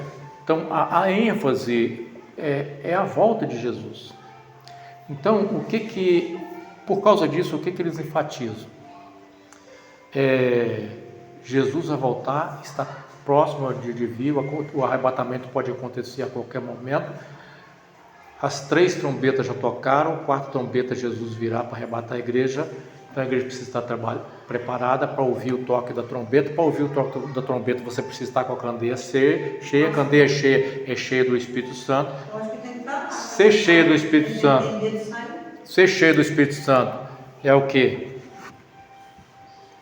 Então, a ênfase é a volta de Jesus. Então, por causa disso, o que eles enfatizam? Jesus vai voltar, está próximo de vir, o arrebatamento pode acontecer a qualquer momento. As 3 trombetas já tocaram, a 4ª trombeta Jesus virá para arrebatar a igreja. Então a igreja precisa estar preparada para ouvir o toque da trombeta. Para ouvir o toque da trombeta, você precisa estar com a candeia cheia. A candeia é cheia do Espírito Santo. Eu acho que tem que estar. Ser cheio do Espírito Santo. Ser cheio do Espírito Santo é o quê?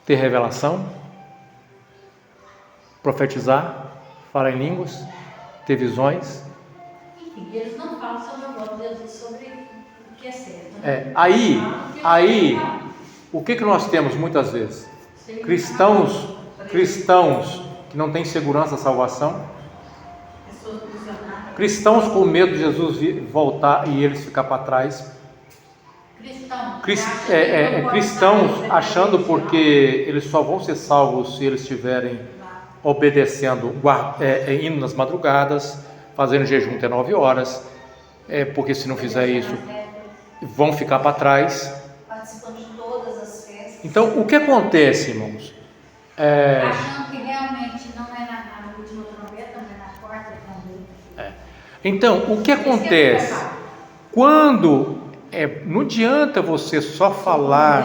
Ter revelação, profetizar, falar em línguas, ter visões. Enfim, eles não falam sobre a volta de Jesus, sobre o que é certo. Né? Aí, o que nós temos muitas vezes? Cristãos que não têm segurança da salvação, Pessoas prisionadas. cristãos com medo de Jesus voltar e eles ficar para trás, cristãos achando porque eles só vão ser salvos se eles estiverem obedecendo, indo nas madrugadas, fazendo jejum até 9 horas, porque se não fizer isso, vão ficar para trás. Participando de todas as festas. Então, o que acontece, irmãos? Achando que realmente não é na última trombeta, não é na 4ª trombeta. Então, o que acontece? Quando não adianta você só falar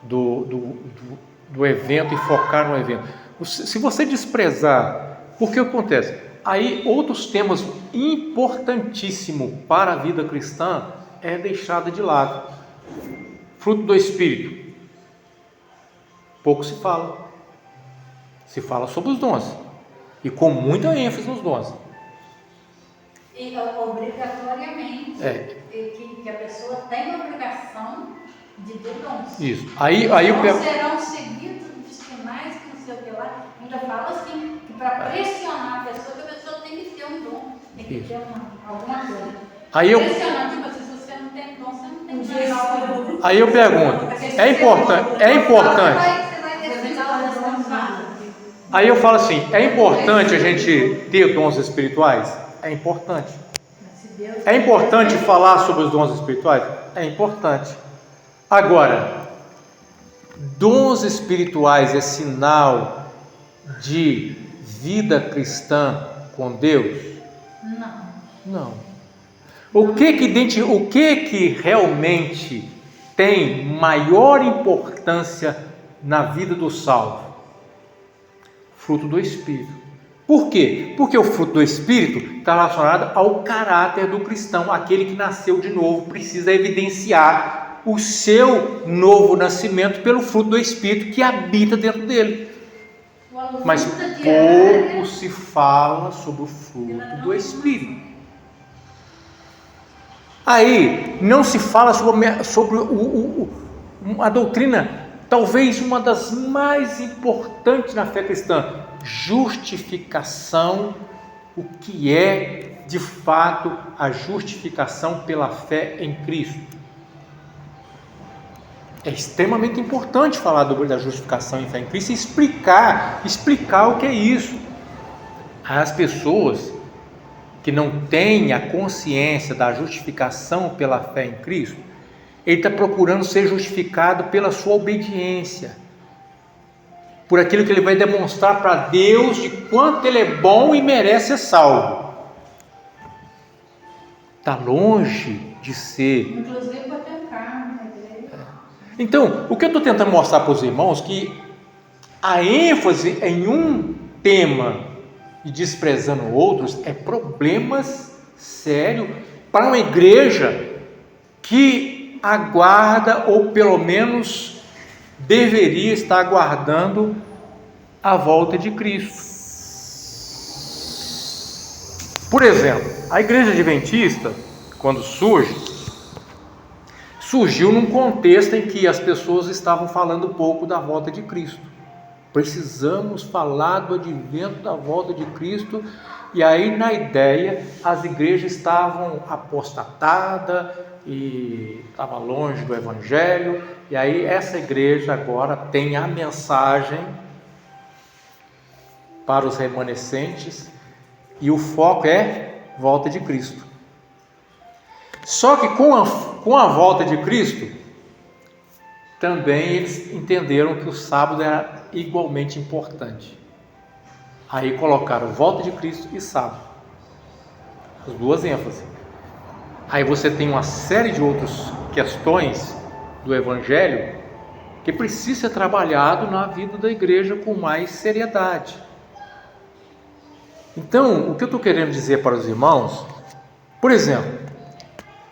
do evento e focar no evento. Se você desprezar, o que acontece? Aí outros temas importantíssimos para a vida cristã é deixado de lado. Fruto do Espírito. Pouco se fala. Se fala sobre os dons. E com muita ênfase nos dons. E obrigatoriamente, que a pessoa tem a obrigação de ter dons. Isso. Aí eu pego. Serão seguidos de sinais que não sei o que lá. Ainda fala assim, que para pressionar a pessoa tem que ter um dom, tem que ter alguma coisa. Aí eu Pressionar, tipo assim, se você não tem dom, você não tem nada. Aí eu pergunto, é importante. Aí eu falo assim, é importante a gente ter dons espirituais? É importante. É importante falar sobre os dons espirituais? É importante. Agora, dons espirituais é sinal de vida cristã com Deus? Não. O que realmente tem maior importância na vida do salvo? Fruto do Espírito. Por quê? Porque o fruto do Espírito está relacionado ao caráter do cristão. Aquele que nasceu de novo precisa evidenciar o seu novo nascimento pelo fruto do Espírito que habita dentro dele. Mas pouco se fala sobre o fruto do Espírito. Aí não se fala sobre a doutrina, talvez uma das mais importantes na fé cristã, justificação. O que é de fato a justificação pela fé em Cristo? É extremamente importante falar da justificação em fé em Cristo e explicar o que é isso. As pessoas que não têm a consciência da justificação pela fé em Cristo, ele está procurando ser justificado pela sua obediência, por aquilo que ele vai demonstrar para Deus de quanto ele é bom e merece ser salvo. Está longe de ser. Inclusive para ter um carro na igreja. Então, o que eu estou tentando mostrar para os irmãos é que a ênfase em um tema e desprezando outros é problemas sérios para uma igreja que aguarda, ou pelo menos deveria estar aguardando, a volta de Cristo. Por exemplo, a igreja adventista, quando surgiu num contexto em que as pessoas estavam falando pouco da volta de Cristo. Precisamos falar do advento da volta de Cristo, E aí, na ideia, as igrejas estavam apostatadas e estavam longe do Evangelho. E aí, essa igreja agora tem a mensagem para os remanescentes e o foco é volta de Cristo. Só que com a volta de Cristo, também eles entenderam que o sábado era igualmente importante. Aí colocaram volta de Cristo e sábado, as duas ênfases. Aí você tem uma série de outras questões do Evangelho que precisa ser trabalhado na vida da igreja com mais seriedade. Então, o que eu estou querendo dizer para os irmãos, por exemplo,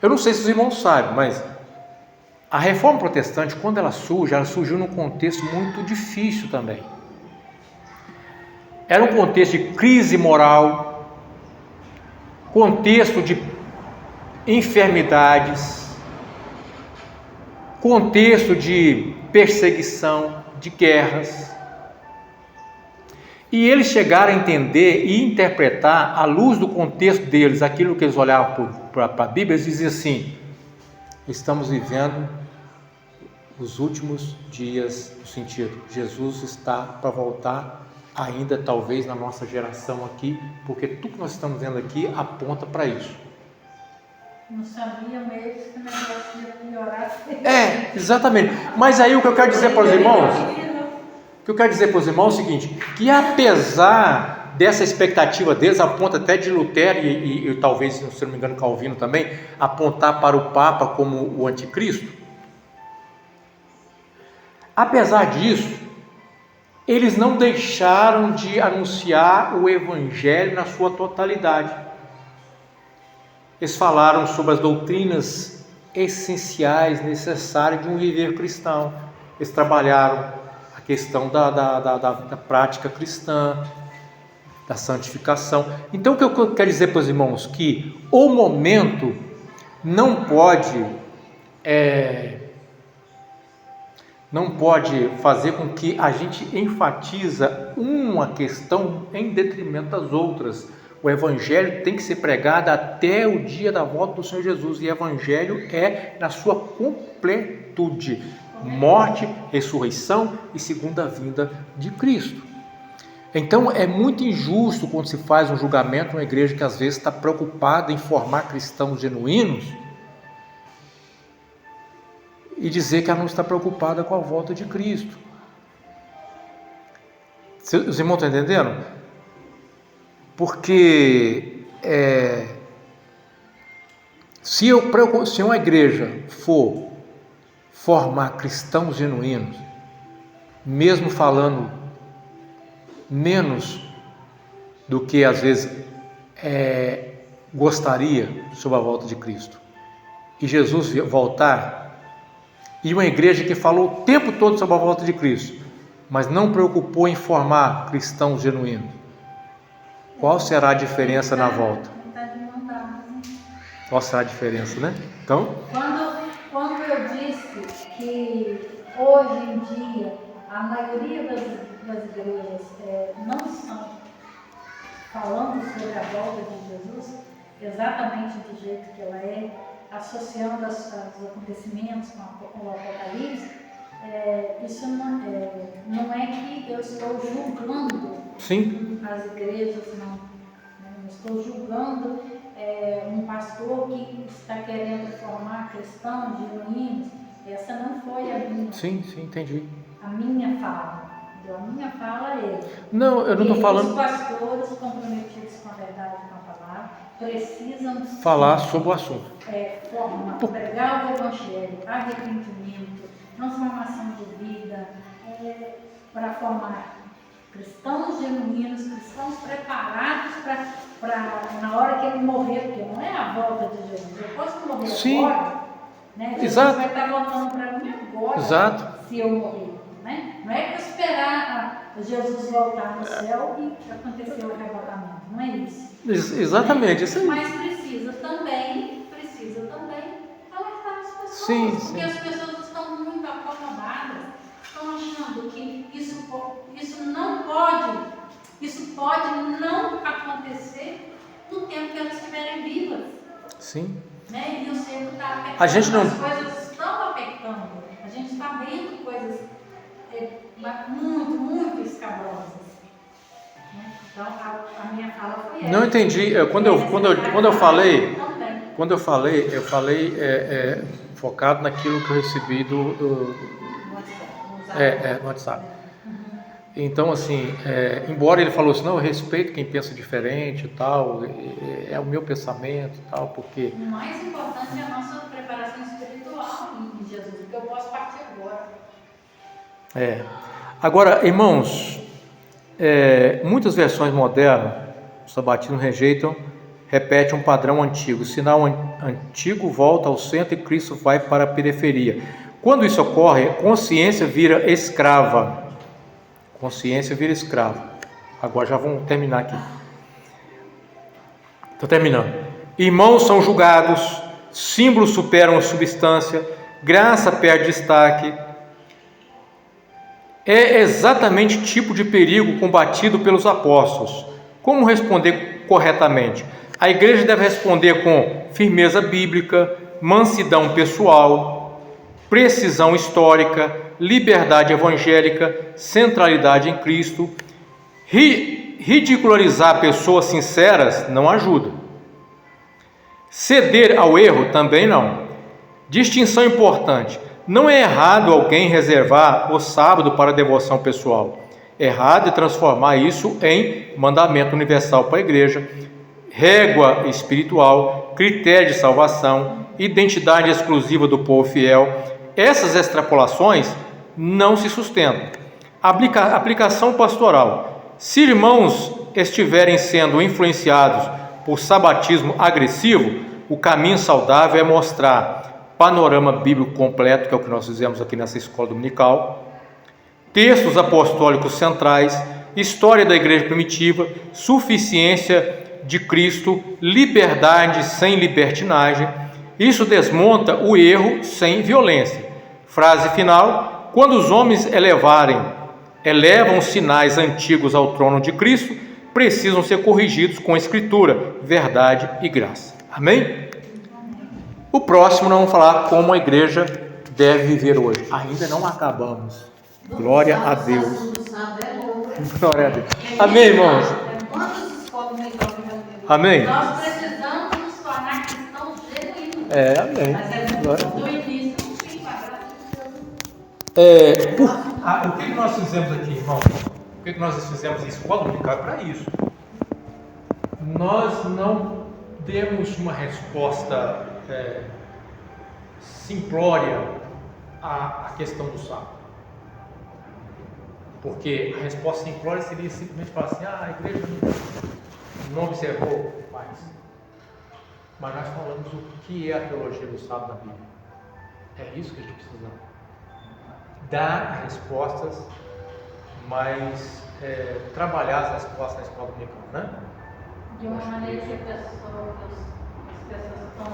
eu não sei se os irmãos sabem, mas a Reforma Protestante, quando ela surgiu num contexto muito difícil também. Era um contexto de crise moral, contexto de enfermidades, contexto de perseguição, de guerras. E eles chegaram a entender e interpretar, à luz do contexto deles, aquilo que eles olhavam para a Bíblia, eles diziam assim: estamos vivendo os últimos dias, no sentido, Jesus está para voltar ainda talvez na nossa geração aqui, porque tudo que nós estamos vendo aqui aponta para isso. Não sabiam eles que o negócio ia piorar. Exatamente. Mas aí o que eu quero dizer para os irmãos, é o seguinte, que apesar dessa expectativa deles, aponta até de Lutero e talvez, se não me engano, Calvino também, apontar para o Papa como o anticristo, apesar disso, eles não deixaram de anunciar o Evangelho na sua totalidade. Eles falaram sobre as doutrinas essenciais, necessárias de um viver cristão. Eles trabalharam a questão da prática cristã, da santificação. Então, o que eu quero dizer para os irmãos? Que o momento não pode fazer com que a gente enfatiza uma questão em detrimento das outras. O Evangelho tem que ser pregado até o dia da volta do Senhor Jesus. E o Evangelho é na sua completude: morte, ressurreição e segunda vinda de Cristo. Então é muito injusto quando se faz um julgamento uma igreja que às vezes está preocupada em formar cristãos genuínos e dizer que ela não está preocupada com a volta de Cristo. Os irmãos estão entendendo? Porque se uma igreja for formar cristãos genuínos, mesmo falando menos do que às vezes gostaria sobre a volta de Cristo, e Jesus voltar, e uma igreja que falou o tempo todo sobre a volta de Cristo, mas não preocupou em formar cristãos genuínos, qual será a diferença na volta? Qual será a diferença, né? Então, quando eu disse que hoje em dia a maioria das igrejas não estão falando sobre a volta de Jesus exatamente do jeito que ela é, associando os acontecimentos com o Apocalipse, isso não é que eu estou julgando sim, as igrejas, não estou julgando um pastor que está querendo formar cristãos genuínos. Essa não foi a minha. Sim, entendi. A minha fala. A minha fala é. Não, eu não estou falando. Os pastores comprometidos com a verdade, com a palavra, precisam falar sobre o assunto. Pregar o Evangelho, arrependimento, transformação de vida, para formar cristãos genuínos, cristãos preparados para na hora que ele morrer, porque não é a volta de Jesus. Eu posso morrer sim, agora, né? Jesus exato, vai estar voltando para mim agora, exato, se eu morrer, né? Não é que eu esperar Jesus voltar no céu e acontecer o arrebatamento, não é isso. Exatamente, isso aí. Mas precisa também alertar as pessoas, sim, porque as pessoas estão muito acomodadas, estão achando que isso não pode, isso pode não acontecer no tempo que elas estiverem vivas. Sim. Né? E o cerco está afetando, A gente não- as coisas estão afetando. A gente está vendo coisas muito escabrosas. Né? Então, a minha fala foi essa. Não entendi. Quando eu falei focado naquilo que eu recebi no WhatsApp. Então, assim, embora ele falou assim, não, eu respeito quem pensa diferente e tal, é o meu pensamento e tal, porque... O mais importante é a nossa preparação espiritual em Jesus, porque eu posso partir agora. Agora, irmãos, muitas versões modernas, o sabatismo rejeitam, repete um padrão antigo. O sinal antigo volta ao centro e Cristo vai para a periferia. Quando isso ocorre, a consciência vira escrava. Consciência vira escrava. Agora já vamos terminar aqui. Estou terminando. Irmãos são julgados, símbolos superam a substância, graça perde destaque. É exatamente o tipo de perigo combatido pelos apóstolos. Como responder corretamente? A igreja deve responder com firmeza bíblica, mansidão pessoal, precisão histórica, liberdade evangélica, centralidade em Cristo. Ridicularizar pessoas sinceras não ajuda. Ceder ao erro também não. Distinção importante: não é errado alguém reservar o sábado para devoção pessoal. Errado é transformar isso em mandamento universal para a igreja, régua espiritual, critério de salvação, identidade exclusiva do povo fiel. Essas extrapolações não se sustentam. Aplicação pastoral: se irmãos estiverem sendo influenciados por sabatismo agressivo, o caminho saudável é mostrar panorama bíblico completo, que é o que nós fizemos aqui nessa escola dominical, textos apostólicos centrais, história da igreja primitiva, suficiência de Cristo, liberdade sem libertinagem. Isso desmonta o erro sem violência. Frase final: quando os homens elevam sinais antigos ao trono de Cristo, precisam ser corrigidos com escritura, verdade e graça. Amém? O próximo nós vamos falar como a igreja deve viver hoje. Ainda não acabamos. Glória a Deus. Glória a Deus. Amém, irmãos? Amém? Nós precisamos nos tornar cristãos genuínos. Amém. Mas é Glória a do Deus. início, não tem quadrado de Deus. O que nós fizemos aqui, irmão? O que nós fizemos em escola dominical é para isso. Nós não demos uma resposta simplória à questão do sábado. Porque a resposta simplória seria simplesmente falar assim: a igreja não observou mais. Mas nós falamos o que é a teologia do sábado na Bíblia. É isso que a gente precisa dar respostas, mas trabalhar as respostas na escola dominical, né? De uma maneira que as pessoas estão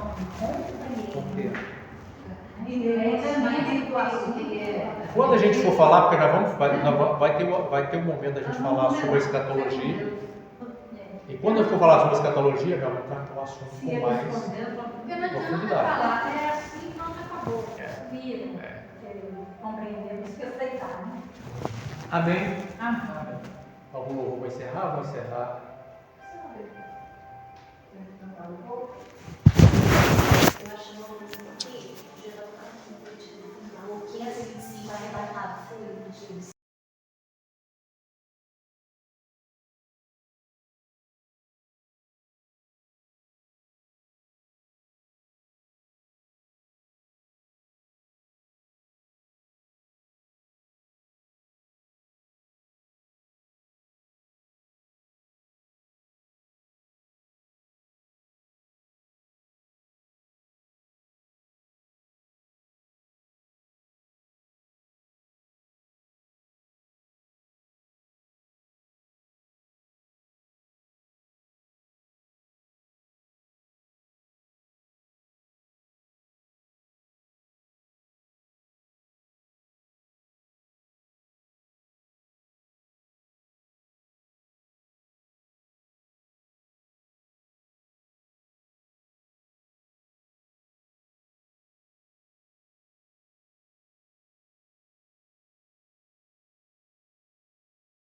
compreendendo. Quando a gente for falar, porque vai ter um momento da gente falar sobre a escatologia, e quando eu for falar sobre a escatologia, já vou entrar no assunto com mais Porque não adianta profundidade. falar, é assim, pronto, acabou. Viram, compreendemos que aceitar, né? Amém? Amém. Algum louvor vai encerrar? Vou encerrar. Eu acho uma coisa aqui, o 525 arrebatado foi no dia